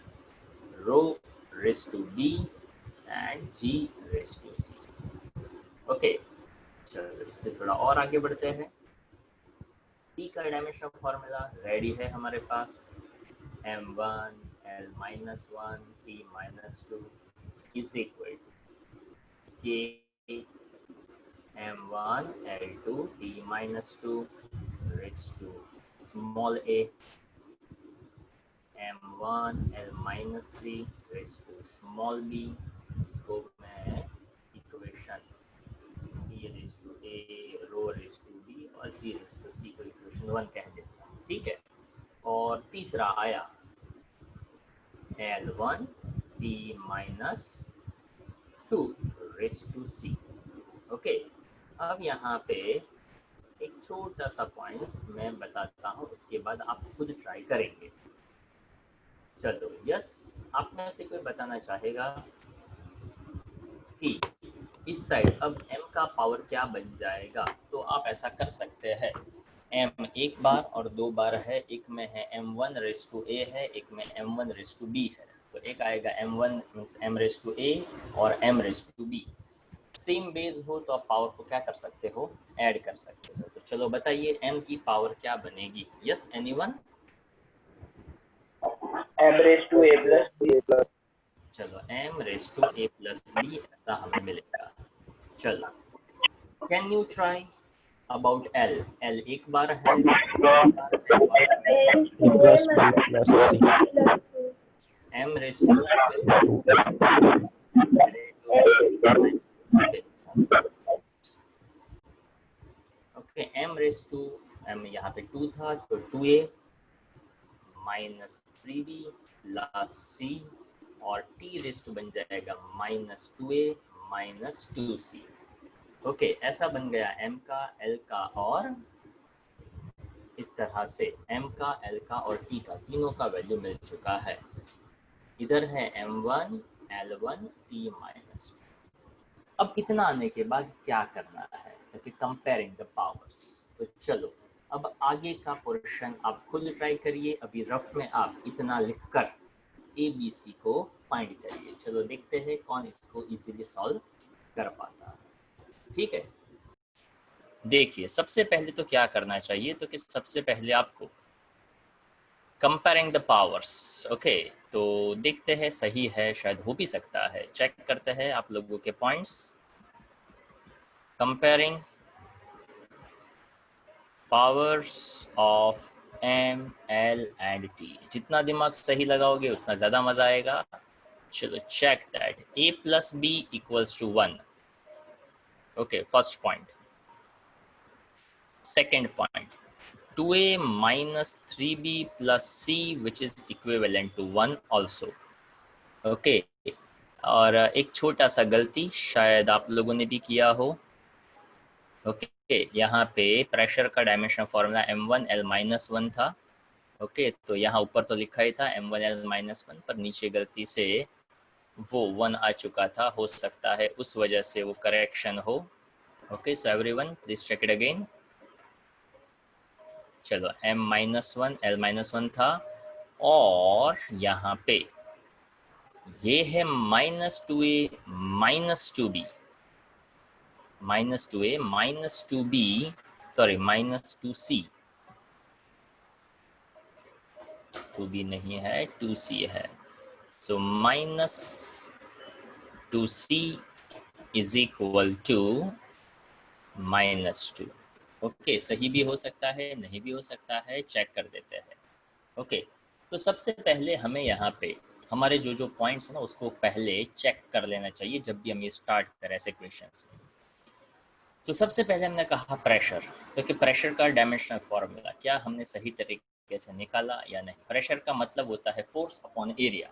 A: rho raised to B and G raised to C। Okay, चलो इससे थोड़ा और आगे बढ़ते हैं। E का डायमेंशन फॉर्मूला रेडी है हमारे पास, m1 L-1 T-2 is equal to K m1 L2 T-2 raised to small a m1 L-3 raised to small b। इसको मैं equation e raised to a, rho raised to b और g raised to c को equation 1 कह देता हूँ। ठीक है, और तीसरा आया L1 T-2 raised to c। Okay, अब यहाँ पे एक छोटा सा पॉइंट मैं बताता हूँ, उसके बाद आप खुद ट्राई करेंगे। चलो, यस, आप में से कोई बताना चाहेगा कि इस साइड अब m का पावर क्या बन जाएगा? तो आप ऐसा कर सकते हैं, m एक बार और दो बार है, एक में है m1 रेस टू a है, एक में m1 रेस टू b है। तो एक आएगा m1 means m raise to a और m raise to b। Same base हो तो आप पावर को क्या कर सकते हो, ऐड कर सकते हो। तो चलो बताइए m की पावर क्या बनेगी? Yes, anyone?
B: m raised to a plus b।
A: चलो, m raise to a plus b ऐसा हमें मिलेगा। चलो, can you try about l? l एक बार है, m raise to okay, m raise to m यहाँ पे 2 था तो 2a minus 3b plus c, और t रेस टू बन जाएगा minus 2a minus 2c। Okay, ऐसा बन गया m का, l का, और इस तरह से m का, l का और t का तीनों का वैल्यू मिल चुका है। इधर है m1 L1 T-2। अब इतना आने के बाद क्या करना है? क्योंकि कंपेयरिंग द पावर्स। तो चलो, अब आगे का पोर्शन आप खुद ट्राई करिए। अभी रफ में आप इतना लिखकर ABC को फाइंड करिए। चलो देखते हैं कौन इसको इजीली सॉल्व कर पाता है। ठीक है, देखिए सबसे पहले तो क्या करना चाहिए, तो कि सबसे पहले आपको कंपेयरिंग द पावर्स। ओके, तो देखते हैं सही है, शायद हो भी सकता है। चेक करते हैं आप लोगों के points. Comparing powers of m, l and t। जितना दिमाग सही लगाओगे उतना ज़्यादा मज़ा आएगा। चलो check that a plus b equals to 1। Okay, first point. Second point, 2a minus 3b plus c which is equivalent to 1 also। Okay, और एक छोटा सा गलती शायद आप लोगों ने भी किया हो। ओके, यहाँ पे प्रेशर का डायमेंशन फॉर्मूला m1 L-1 था। ओके, तो यहाँ ऊपर तो लिखा ही था m1 L-1, पर नीचे गलती से वो 1 आ चुका था। हो सकता है उस वजह से वो करेक्शन हो। Okay, so everyone please check it again. चलो, m-1 L-1 था, और यहाँ पे ये है -2a -2b, -2a -2b, sorry -2c, 2b नहीं है 2c है, so -2c is equal to -2। Okay, सही भी हो सकता है, नहीं भी हो सकता है, चेक कर देते हैं। ओके, तो सबसे पहले हमें यहाँ पे हमारे जो जो पॉइंट्स हैं ना उसको पहले चेक कर लेना चाहिए जब भी हम ये स्टार्ट करें ऐसे क्वेश्चंस में। तो सबसे पहले हमने कहा प्रेशर, तो कि प्रेशर का डायमेंशनल फॉर्मूला क्या हमने सही तरीके से निकाला या नहीं। प्रेशर का मतलब होता है force upon area,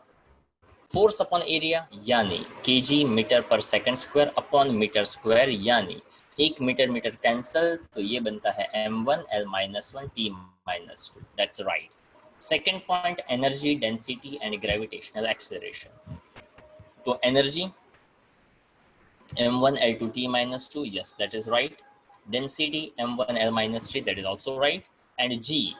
A: force upon area यानी KG metre per second square upon metre square, यानी 1 मीटर मीटर कैंसल, तो ये बनता है m1 l-1 t-2, that's right. Second point, energy density and gravitational acceleration, तो energy m1 l2 t-2, yes that is right. Density m1 l-3, that is also right. And g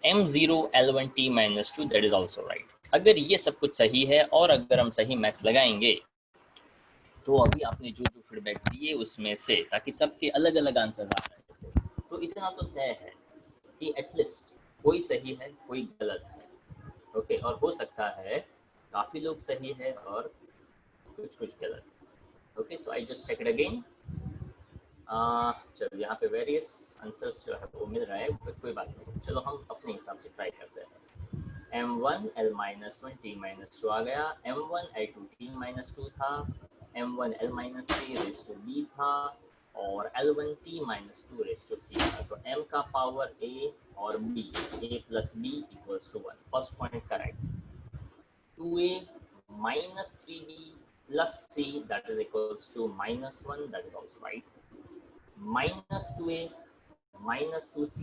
A: m0 l1 t-2, that is also right. अगर ये सब कुछ सही है और अगर हम सही मैथ्स लगाएंगे तो अभी आपने जो जो फीडबैक दिए उसमें से, ताकि सबके अलग अलग आंसर्स आ रहे थे, तो इतना तो तय है कि एटलीस्ट कोई सही है कोई गलत है। ओके, और हो सकता है काफ़ी लोग सही है और कुछ कुछ गलत। Okay, so I just check it again. चलो यहाँ पे वेरियस आंसर्स जो है वो मिल रहा है, बट कोई बात नहीं, चलो हम अपने हिसाब से ट्राई करते हैं। m1 l-1 t-2 आ गया, m1 l2 t-2 था, m1 l-3 rays to b था और l1 t-2 rays to c था। तो m का पावर a और b, a plus b equals to 1, first point correct. 2a minus 3b plus c, that is equals to -1, that is also right. -2a minus 2c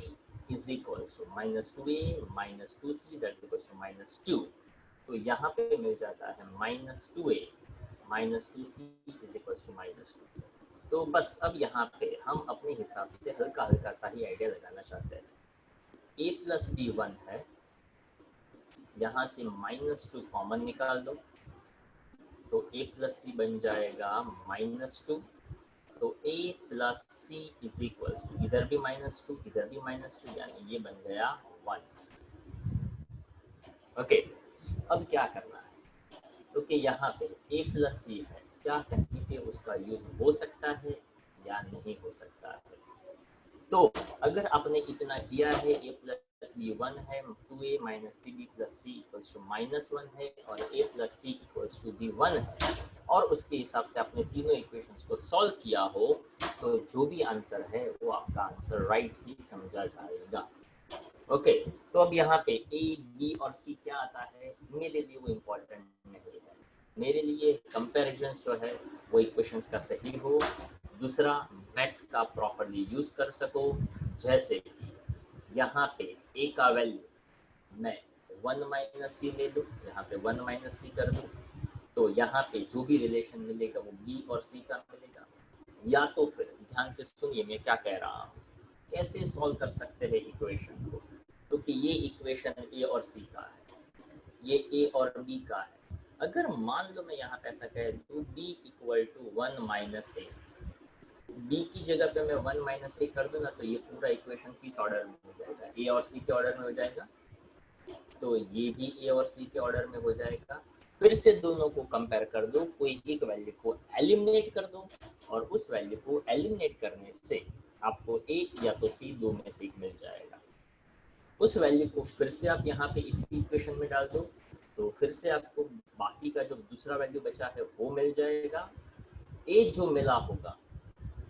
A: is equals to -2a minus 2c, that is equals to -2। तो यहाँ पे मिल जाता है -2a minus 2c is equals to -2। तो बस अब यहाँ पे हम अपने हिसाब से हल्का हल्का सा ही आइडिया लगाना चाहते हैं। a प्लस b 1 है, यहाँ से -2 कॉमन निकाल दो, तो a प्लस सी बन जाएगा -2, तो a plus c is equals to, इधर भी -2 इधर भी -2, यानी ये बन गया 1। ओके, अब क्या करना है, क्योंकि यहाँ पे a प्लस सी है, क्या कहीं पे उसका यूज हो सकता है या नहीं हो सकता है। तो अगर आपने इतना किया है, a प्लस बी 1 है, 2a minus 3b plus c equals to -1 है और a plus c equals to b 1 है, और उसके हिसाब से आपने तीनों इक्वेशंस को सॉल्व किया हो, तो जो भी आंसर है वो आपका आंसर राइट ही समझा जाएगा। ओके, तो अब यहाँ पे a, b और c क्या आता है, मेरे लिए वो इम्पोर्टेंट नहीं है। मेरे लिए कंपैरिजन जो है वो इक्वेशंस का सही हो, दूसरा मैथ्स का प्रॉपरली यूज कर सको। जैसे यहाँ पे a का वैल्यू मैं 1 माइनस सी ले लूँ, यहाँ पे 1 माइनस सी कर दूँ, तो यहाँ पे जो भी रिलेशन मिलेगा वो b और c का मिलेगा। या तो फिर ध्यान से सुनिए मैं क्या कह रहा हूँ, कैसे सॉल्व कर सकते हैं इक्वेशन को, क्योंकि ये इक्वेशन a और c का है, ये a और b का है। अगर मान लो मैं यहाँ पे ऐसा कह दूँ b equal to 1 minus a, b की जगह पे मैं 1 माइनस a कर दूँ ना, तो ये पूरा इक्वेशन किस ऑर्डर में हो जाएगा, a और c के ऑर्डर में हो जाएगा, तो ये भी a और c के ऑर्डर में हो जाएगा। फिर से दोनों को कंपेयर कर दो, कोई एक वैल्यू को एलिमिनेट कर दो, और उस वैल्यू को एलिमिनेट करने से आपको a या तो c दो में से एक मिल जाएगा। उस वैल्यू को फिर से आप यहाँ पे इसी इक्वेशन में डाल दो, तो फिर से आपको बाकी का जो दूसरा वैल्यू बचा है वो मिल जाएगा। a जो मिला होगा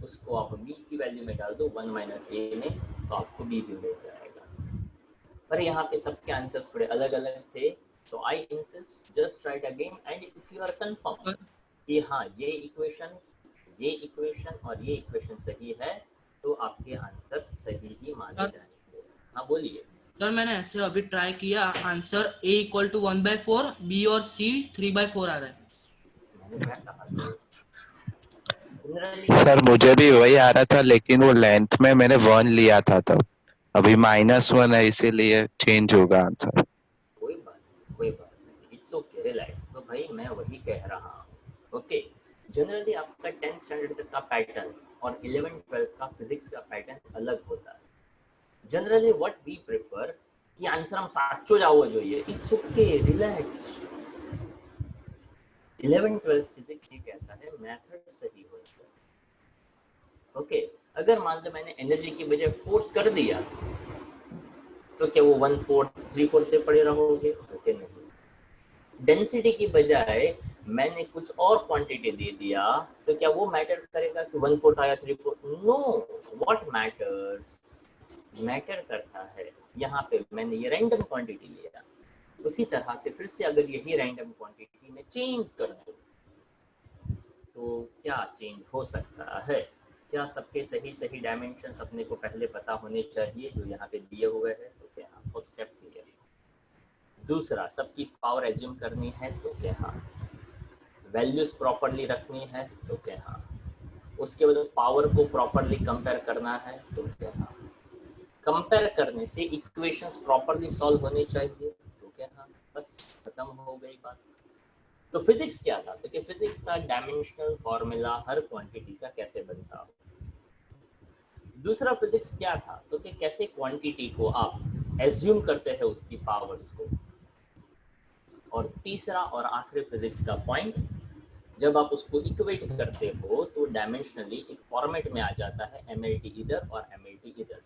A: उसको आप b की वैल्यू में डाल दो 1 माइनस a में, तो आपको b भी मिल जाएगा। पर यहाँ पे सबके आंसर्स थोड़े अलग अलग थे, तो I insist just write again, and if you are confirm कि हाँ ये इक्वेशन और ये इक्वेशन सही है, तो आपके आंसर्स सही ही माने जाएंगे। हाँ बोलिए
C: सर। मैंने ऐसे अभी ट्राई किया, answer a equal to 1/4, b और c 3/4 आ रहा है।
A: मैंने क्या कहा
D: सर मुझे भी वही आ रहा था, लेकिन वो लेंथ में मैंने 1 लिया था तब, अभी -1 है, इसीलिए चेंज होगा आंसर।
A: कोई बात नहीं, इट्स इट्स ओके, रिलैक्स। तो भाई मैं वही कह रहा हूँ। ओके, जनरली आपका 10th स्टैंडर्ड तक का पैटर्न और 11th 12th का फिजिक्स का पैटर्न अलग होता है। जनरली व्हाट वी प्रेफर कि आंसर हम साचो જ આવવો જોઈએ, it's okay, relax. 11th 12th physics ये कहता है मेथड सही हो जाए। ओके, अगर मान लो मैंने एनर्जी की बजाय फोर्स कर दिया तो क्या वो 1/4 3/4 पे पड़े रहोगे? ओके नहीं। डेंसिटी की बजाय मैंने कुछ और क्वांटिटी दे दिया तो क्या वो मैटर करेगा कि 1/4 आया 3/4? नो, व्हाट मैटर्स, मैटर करता है यहाँ पे मैंने ये रैंडम क्वांटिटी लिया। उसी तरह से फिर से अगर यही रैंडम क्वांटिटी में चेंज कर दूं तो क्या चेंज हो सकता है? क्या सबके सही सही डायमेंशंस अपने को पहले पता होने चाहिए जो यहाँ पे दिए हुए हैं? तो क्या फर्स्ट स्टेप क्लियर। दूसरा, सबकी पावर एज्यूम करनी है तो क्या वैल्यूज प्रॉपरली रखनी है तो क्या उसके बाद पावर को प्रॉपरली कंपेयर करना है तो क्या कंपेयर करने से इक्वेशंस प्रॉपरली सॉल्व होने चाहिए तो क्या बस खत्म हो गई बात। तो फिजिक्स क्या था? तो फिजिक्स था डायमेंशनल फॉर्मूला हर क्वांटिटी का कैसे बनता हो। दूसरा फिजिक्स क्या था? तो कि कैसे क्वांटिटी को आप एज्यूम करते हैं उसकी पावर्स को। और तीसरा और आखिरी फिजिक्स का पॉइंट, जब आप उसको इक्वेट करते हो तो डायमेंशनली एक फॉर्मेट में आ जाता है एमएलटी इधर और एमएलटी इधर,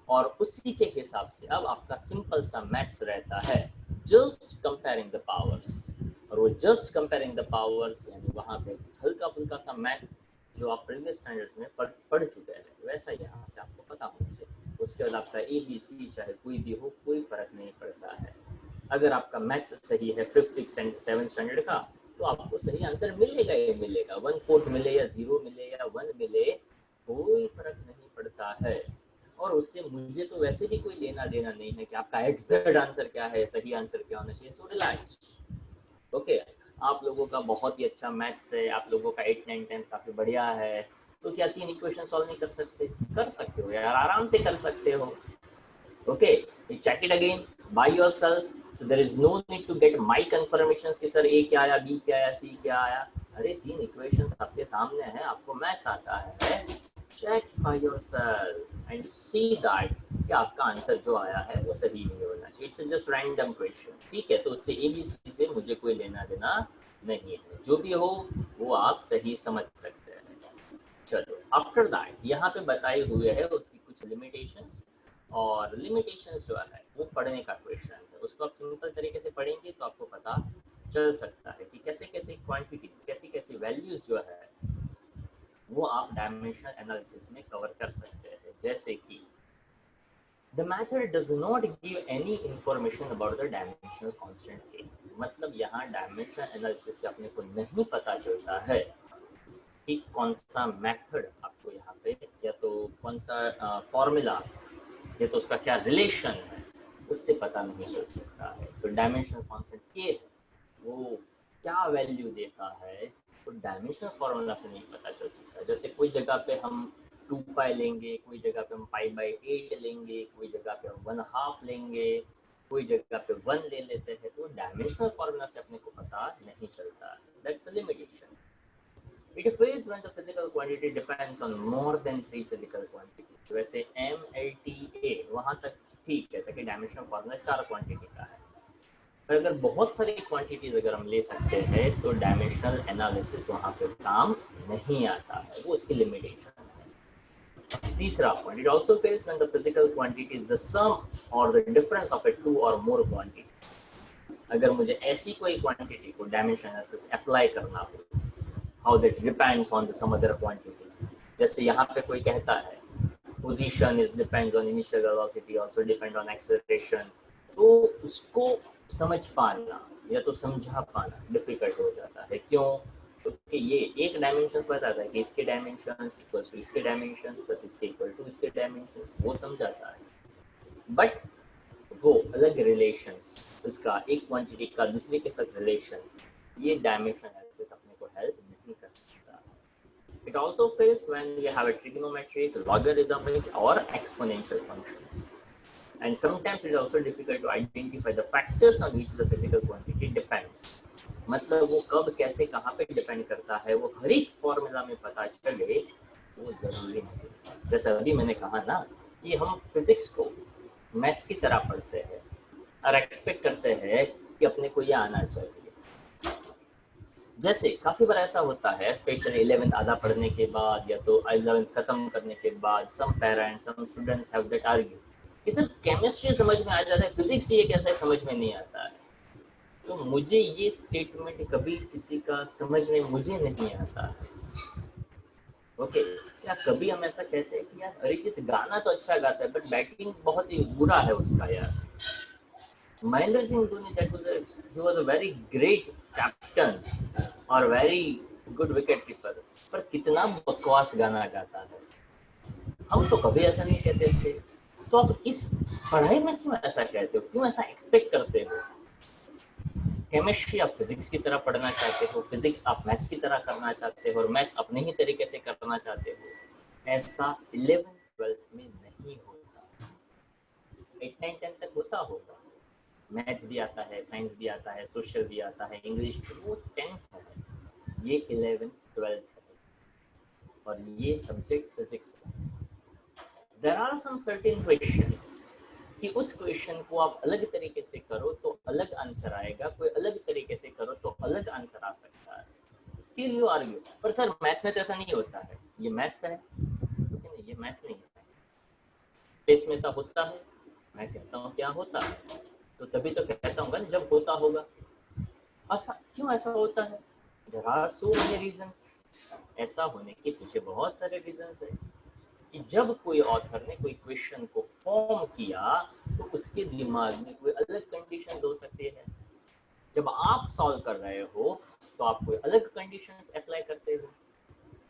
A: और उसी के हिसाब से अब आपका सिंपल सा मैथ्स रहता है जस्ट कंपेयरिंग द पावर्स। और वो जस्ट कंपेयरिंग द पावर्स यानी वहाँ पे हल्का फुल्का सा मैथ जो आप प्रीवियस स्टैंडर्ड्स में पढ़ चुके हैं वैसा यहाँ से आपको पता होना चाहिए। उसके बाद आपका ABC चाहे कोई भी हो कोई फर्क नहीं पड़ता है। अगर आपका मैथ्स सही है 5th 6th and 7th standard का तो आपको सही आंसर मिलेगा ही मिलेगा। 1/4 मिले या 0 मिले या 1 मिले कोई फर्क नहीं पड़ता है। और उससे मुझे तो वैसे भी कोई लेना देना नहीं है कि आपका एग्जैक्ट आंसर क्या है, सही आंसर क्या होना चाहिए। So relax. ओके, आप लोगों का बहुत ही अच्छा मैथ्स है, आप लोगों का 8, 9, 10 काफी बढ़िया है, तो क्या 3 इक्वेशन सॉल्व नहीं कर सकते? कर सकते हो यार, आराम से कर सकते हो। Okay, check it again by yourself. So there is no need to get my confirmations कि सर ए क्या आया, बी क्या आया, सी क्या आया। अरे 3 इक्वेशंस आपके सामने है, आपको मैथ्स आता है, check by yourself and see that कि आपका आंसर जो आया है वो सही नहीं होना चाहिए। इट्स जस्ट रैंडम क्वेश्चन, ठीक है? तो उससे ABC से मुझे कोई लेना देना नहीं है, जो भी हो वो आप सही समझ सकते हैं। चलो, आफ्टर दैट यहाँ पे बताए हुए है उसकी कुछ लिमिटेशंस, और लिमिटेशंस जो है वो पढ़ने का क्वेश्चन है। उसको आप सिंपल तरीके से पढ़ेंगे तो आपको पता चल सकता है कि कैसे कैसे क्वांटिटीज, कैसी कैसी वैल्यूज जो है वो आप डायमेंशनल एनालिसिस में कवर कर सकते हैं। जैसे कि the method does not give any information about the dimensional constant k। मतलब यहाँ डायमेंशनल एनालिसिस से अपने को नहीं पता चलता है कि कौन सा मेथड आपको यहाँ पे, या तो कौन सा फॉर्मूला, या तो उसका क्या रिलेशन है, उससे पता नहीं चल सकता है। सो डायमेंशनल कांस्टेंट के वो क्या वैल्यू देता है तो डायमेंशनल फॉर्मूला से नहीं पता चल सकता। जैसे कोई जगह पे हम 2 पाई लेंगे, कोई जगह पे हम π/8 लेंगे, कोई जगह पे हम 1/2 लेंगे, कोई जगह पे 1 ले लेते हैं, तो डायमेंशनल फॉर्मूला से अपने को पता नहीं चलता। That's a limitation. It fails when the physical quantity depends on more than 3 physical quantities। वैसे MLTA वहाँ तक ठीक है, ताकि डायमेंशनल फॉर्मूला 4 क्वांटिटी का है। पर अगर बहुत सारी क्वांटिटीज अगर हम ले सकते हैं तो डायमेंशनल एनालिसिस वहाँ पे काम नहीं आता है, वो उसकी लिमिटेशन है। तीसरा point, it also fails when the physical quantity is the sum or the difference of a 2 or more quantities। अगर मुझे ऐसी कोई क्वांटिटी को डायमेंशनल एनालिसिस अप्लाई करना हो, how that depends on the some other quantities। जैसे यहाँ पे कोई कहता है position is depends on initial velocity, also depend on acceleration, तो उसको समझ पाना या तो समझा पाना डिफिकल्ट हो जाता है। क्यों? क्योंकि ये एक डायमेंशंस बताता है कि इसके डायमेंशंस इक्वल्स टू इसके डायमेंशंस प्लस इसके इक्वल टू इसके डायमेंशंस, वो समझाता है। बट वो अलग रिलेशंस, उसका एक क्वांटिटी का दूसरे के साथ रिलेशन, ये डायमेंशनल एनालिसिस अपने को हेल्प नहीं कर सकता। It also fails when we have a trigonometric, logarithmic or exponential functions। and sometimes it is also difficult to identify the factors on which the physical quantity depends. मतलब वो कब कैसे कहाँ पे डिपेंड करता है वो हर एक फॉर्मूला में पता चले वो जरूरी नहीं। जैसे अभी मैंने कहा ना कि हम फिजिक्स को मैथ्स की तरह पढ़ते हैं और एक्सपेक्ट करते हैं कि अपने को ये आना चाहिए। जैसे काफी बार ऐसा होता है स्पेशली 11th आधा पढ़ने के बाद या तो 11th खत्म करने के बाद some parents some students have that argue कि सर केमिस्ट्री समझ में आ जाता है, फिजिक्स ये कैसा समझ में नहीं आता है। तो मुझे ये स्टेटमेंट कभी किसी का समझ में मुझे नहीं आता है। ओके, क्या कभी हम ऐसा कहते हैं कि यार अरिजीत गाना तो अच्छा गाता है बट बैटिंग बहुत ही बुरा है उसका यार। Mahendra Singh Dhoni he was a very great captain और very good wicket keeper, पर कितना बकवास गाना गाता है। हम तो कभी ऐसा नहीं कहते थे। तो आप इस पढ़ाई में क्यों ऐसा कहते हो, क्यों ऐसा एक्सपेक्ट करते हो? केमिस्ट्री आप फिजिक्स की तरह पढ़ना चाहते हो, फिजिक्स आप मैथ्स की तरह करना चाहते हो और मैथ्स अपने ही तरीके से करना चाहते हो। ऐसा 11th-12th में नहीं होता। 8, 9, 10 तक होता होगा, मैथ्स भी आता है, साइंस भी आता है, सोशल भी आता है, इंग्लिश, वो 10th है, ये 11th-12th है और ये सब्जेक्ट फिजिक्स है। There are some certain questions कि उस क्वेश्चन को आप अलग तरीके से करो तो अलग आंसर आएगा, कोई अलग तरीके से करो तो अलग आंसर आ सकता है। Still you argue, पर सर मैथ्स में तो ऐसा नहीं होता है, ये मैथ्स है, तो नहीं ये मैथ्स नहीं है। टेस्ट में ऐसा होता है, मैं कहता हूँ क्या होता है, तो तभी तो कहता हूँ जब होता होगा। ऐसा क्यों ऐसा होता है? There are so many reasons। ऐसा होने के पीछे बहुत सारे रीजंस है कि जब कोई ऑथर ने कोई क्वेश्चन को फॉर्म किया तो उसके दिमाग में कोई अलग कंडीशंस हो सकती है। जब आप सॉल्व कर रहे हो तो आप कोई अलग कंडीशंस अप्लाई करते हो।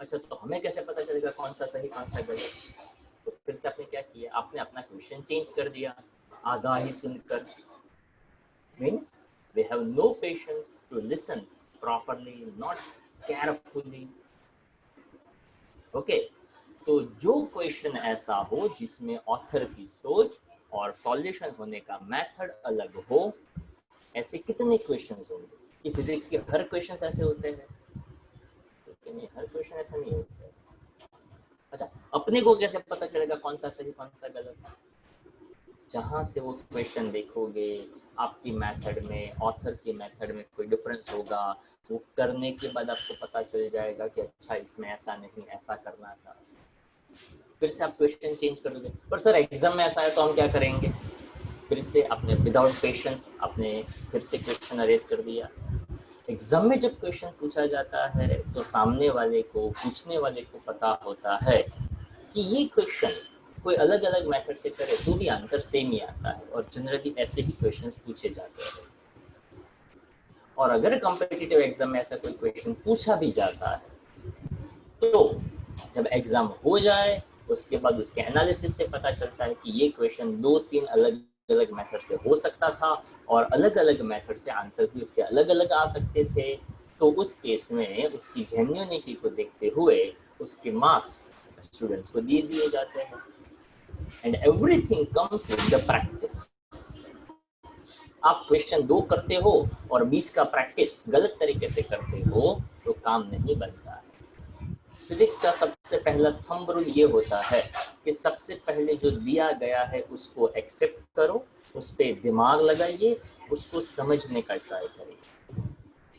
A: अच्छा, तो हमें कैसे पता चलेगा कौन सा सही कौन सा गलत? तो फिर से आपने क्या किया, आपने अपना क्वेश्चन चेंज कर दिया आधा ही सुनकर। Means we have no patience to listen properly, not carefully। Okay, तो जो क्वेश्चन ऐसा हो जिसमें ऑथर की सोच और सॉल्यूशन होने का मेथड अलग हो, ऐसे कितने क्वेश्चंस होंगे? कि फिजिक्स के हर क्वेश्चंस ऐसे होते हैं? तो नहीं, हर क्वेश्चन ऐसा नहीं होता है। अच्छा, अपने को कैसे पता चलेगा कौन सा सही कौन सा गलत? जहाँ से वो क्वेश्चन देखोगे आपकी मेथड में, ऑथर की मेथड में कोई डिफरेंस होगा, वो करने के बाद आपको पता चल जाएगा कि अच्छा इसमें ऐसा नहीं ऐसा करना था। फिर से आप क्वेश्चन चेंज कर दोगे, पर सर एग्जाम में ऐसा है तो हम क्या करेंगे? फिर से आपने विदाउट पेशेंस आपने फिर से क्वेश्चन अरेज कर दिया। एग्जाम में जब क्वेश्चन पूछा जाता है तो सामने वाले को, पूछने वाले को पता होता है कि ये क्वेश्चन कोई अलग अलग मेथड से करे तो भी आंसर सेम ही आता है और जनरली ऐसे ही क्वेश्चंस पूछे जाते हैं। और अगर कॉम्पिटिटिव एग्जाम में ऐसा कोई क्वेश्चन पूछा भी जाता है तो जब एग्जाम हो जाए उसके बाद उसके एनालिसिस से पता चलता है कि ये क्वेश्चन 2-3 अलग अलग मेथड से हो सकता था और अलग अलग मेथड से आंसर भी उसके अलग अलग आ सकते थे। तो उस केस में उसकी जेन्युइनिटी को देखते हुए उसके मार्क्स स्टूडेंट्स को दिए जाते हैं। And everything comes with the practice. आप क्वेश्चन 2 करते हो और 20 का प्रैक्टिस गलत तरीके से करते हो तो काम नहीं बनता है। फिजिक्स का सबसे पहला थंब रूल ये होता है कि सबसे पहले जो दिया गया है उसको एक्सेप्ट करो, उस पर दिमाग लगाइए, उसको समझने का ट्राई करिए।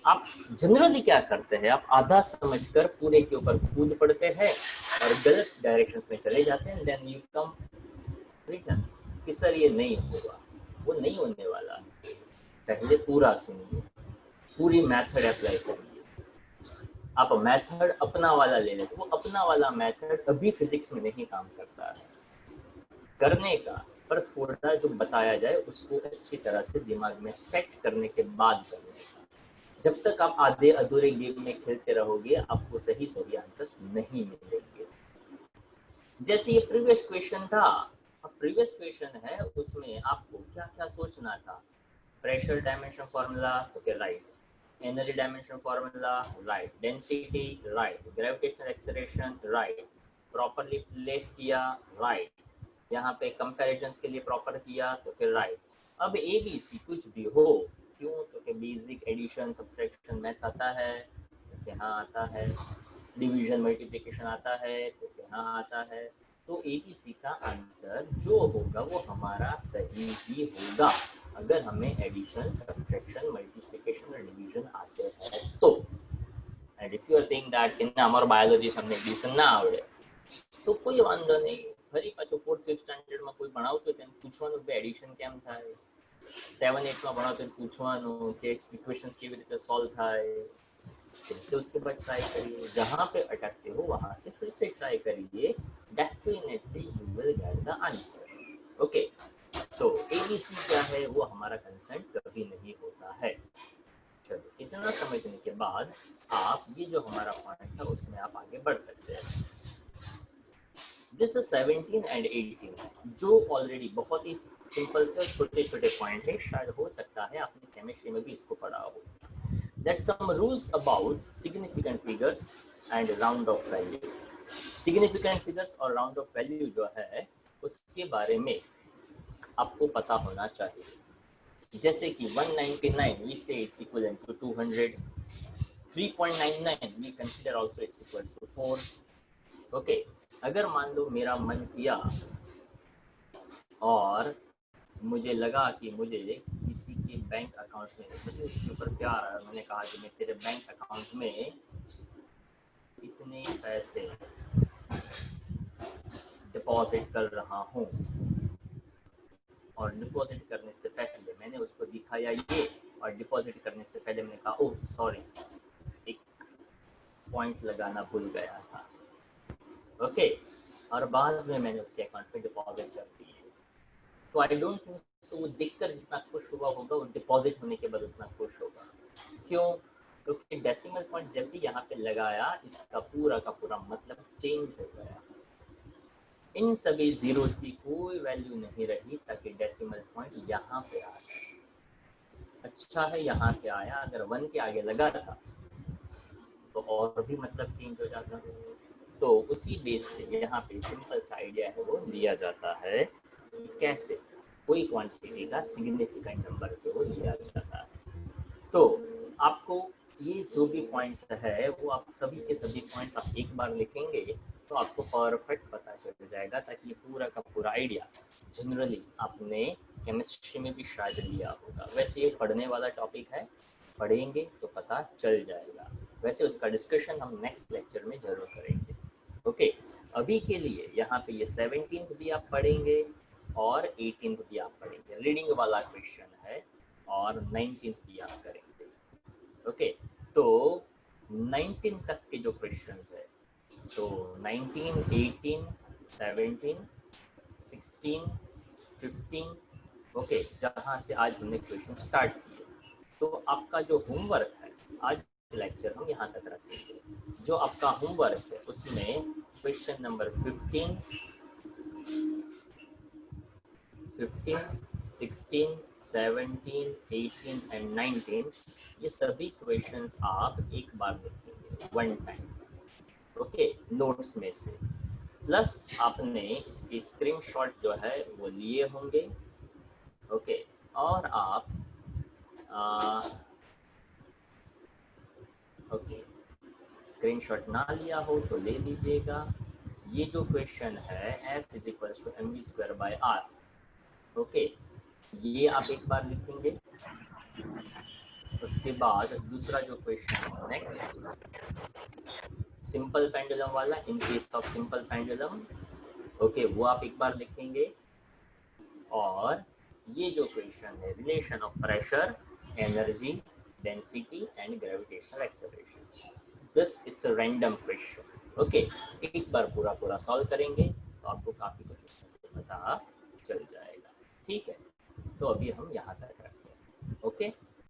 A: आप जनरली क्या करते हैं, आप आधा समझकर पूरे के ऊपर कूद पड़ते हैं और गलत डायरेक्शंस में चले जाते हैं। देन यू कम रिटर्न कि सर ये नहीं होगा, वो नहीं होने वाला। पहले पूरा सुनिए, पूरी मेथड अप्लाई करिए। आप मेथड अपना वाला ले लेते, वो अपना वाला मेथड अभी फिजिक्स में नहीं काम करता है करने का, पर थोड़ा जो बताया जाए उसको अच्छी तरह से दिमाग में सेट करने के बाद करने का। जब तक आप आधे अधूरे गेम में खेलते रहोगे आपको सही सही आंसर्स नहीं मिलेंगे। जैसे ये प्रीवियस क्वेश्चन था, प्रीवियस क्वेश्चन है उसमें आपको क्या क्या सोचना था। Pressure dimension formula, okay right. Energy dimension formula, right. Density, right. Gravitational acceleration, right. Properly place किया, राइट। यहाँ पे कंपैरिजन्स के लिए प्रॉपर किया तो फिर राइट। अब ए बी सी कुछ भी हो, क्यों तो कि बेसिक एडिशन सब्ट्रैक्शन मैथ्स आता है तो कि हाँ आता है, डिवीजन मल्टीप्लिकेशन आता है तो कि हाँ आता है। तो ए बी सी का आंसर जो होगा वो हमारा सही ही होगा अगर हमें एडिशन सब्ट्रैक्शन मल्टीप्लिकेशन और डिवीजन आते हैं तो। And if you are saying that कि ना हमारा बायोलॉजी हमने एडिशन ना आवड़े तो કોઈ વાંધો નહીં, ફરી પાછું 4th 5th સ્ટાન્ડર્ડમાં કોઈ ભણાવતું તેને પૂછવાનું કે એડિશન કેમ થાય, 7 8 માં ભણાવતું પૂછવાનું કે ઇક્વેશન્સ કેવી રીતે સોલ્વ થાય, फिर से उसके बाद ट्राई करिए, जहाँ पे अटकते हो वहाँ से फिर से ट्राई करिए, definitely you will get the answer. Okay, तो एबीसी क्या है वो हमारा कंसेंट कभी नहीं होता है। चलो, इतना समझने के बाद आप ये जो हमारा पॉइंट था उसमें आप आगे बढ़ सकते हैं। दिस 17 एंड 18 जो ऑलरेडी बहुत ही सिंपल से और छोटे छोटे पॉइंट है, शायद हो सकता है आपने केमिस्ट्री में भी इसको पढ़ा हो। That's some rules about significant figures and round of value. Significant figures और round of value जो है उसके बारे में आपको पता होना चाहिए। जैसे कि 199 we say it's equivalent to 200, 3.99 we consider also it's equal to 4. Okay, अगर मान लो मेरा मन किया और मुझे लगा कि मुझे किसी के बैंक अकाउंट में, मुझे उसके ऊपर प्यार आया, मैंने कहा कि मैं तेरे बैंक अकाउंट में इतने पैसे डिपॉजिट कर रहा हूँ, और डिपॉजिट करने से पहले मैंने उसको दिखाया ये, और डिपॉजिट करने से पहले मैंने कहा ओह सॉरी एक पॉइंट लगाना भूल गया था। ओके, और बाद में मैंने उसके अकाउंट में डिपॉजिट कर दी। तो आई डोंट थिंक सो वो देखकर जितना खुश हुआ होगा वो डिपॉजिट होने के बाद उतना खुश होगा। क्यों? क्योंकि डेसिमल पॉइंट जैसे यहाँ पे लगाया इसका पूरा का पूरा मतलब चेंज हो गया। इन सभी जीरोस की कोई वैल्यू नहीं रही ताकि डेसिमल पॉइंट यहाँ पे आ जाए। अच्छा है यहाँ पे आया, अगर 1 के आगे लगा था तो और भी मतलब चेंज हो जाता। तो उसी बेस पे यहाँ पे सिंपल सा आइडिया है वो लिया जाता है, कैसे कोई क्वांटिटी का सिग्निफिकेंट नंबर से वो लिया जाता है। तो आपको ये जो भी पॉइंट्स है वो आप सभी के सभी पॉइंट्स आप एक बार लिखेंगे तो आपको परफेक्ट पता चल जाएगा, ताकि ये पूरा का पूरा आइडिया जनरली आपने केमिस्ट्री में भी शायद लिया होगा। वैसे ये पढ़ने वाला टॉपिक है, पढ़ेंगे तो पता चल जाएगा। वैसे उसका डिस्कशन हम नेक्स्ट लेक्चर में जरूर करेंगे। ओके, अभी के लिए यहाँ पे ये 17th भी आप पढ़ेंगे और 18th भी आप पढ़ेंगे, रीडिंग वाला क्वेश्चन है, और 19th भी आप करेंगे। ओके, तो 19 तक के जो क्वेश्चंस है, तो 19, 18, 17, 16, 15, ओके, जहाँ से आज हमने क्वेश्चन स्टार्ट किए। तो आपका जो होमवर्क है, आज लेक्चर हम यहाँ तक रखेंगे। जो आपका होमवर्क है उसमें क्वेश्चन नंबर 15, 16, 17, 18 एंड 19 ये सभी क्वेश्चंस आप एक बार लिखेंगे 1 टाइम। ओके, नोट्स में से, प्लस आपने इसकी स्क्रीनशॉट जो है वो लिए होंगे। ओके, और आप ओके, स्क्रीनशॉट ना लिया हो तो ले लीजिएगा। ये जो क्वेश्चन है F = mv²/r, ओके, ये आप एक बार लिखेंगे। उसके बाद दूसरा जो क्वेश्चन है नेक्स्ट, सिंपल पेंडुलम वाला, in case of simple pendulum, okay, वो आप एक बार लिखेंगे। और ये जो क्वेश्चन है relation of pressure, energy, density and gravitational acceleration, just it's a random question. Okay, एक बार पूरा सॉल्व करेंगे तो आपको काफ़ी कुछ उसमें से पता चल जाएगा। ठीक है, तो अभी हम यहाँ तक रखते हैं। ओके।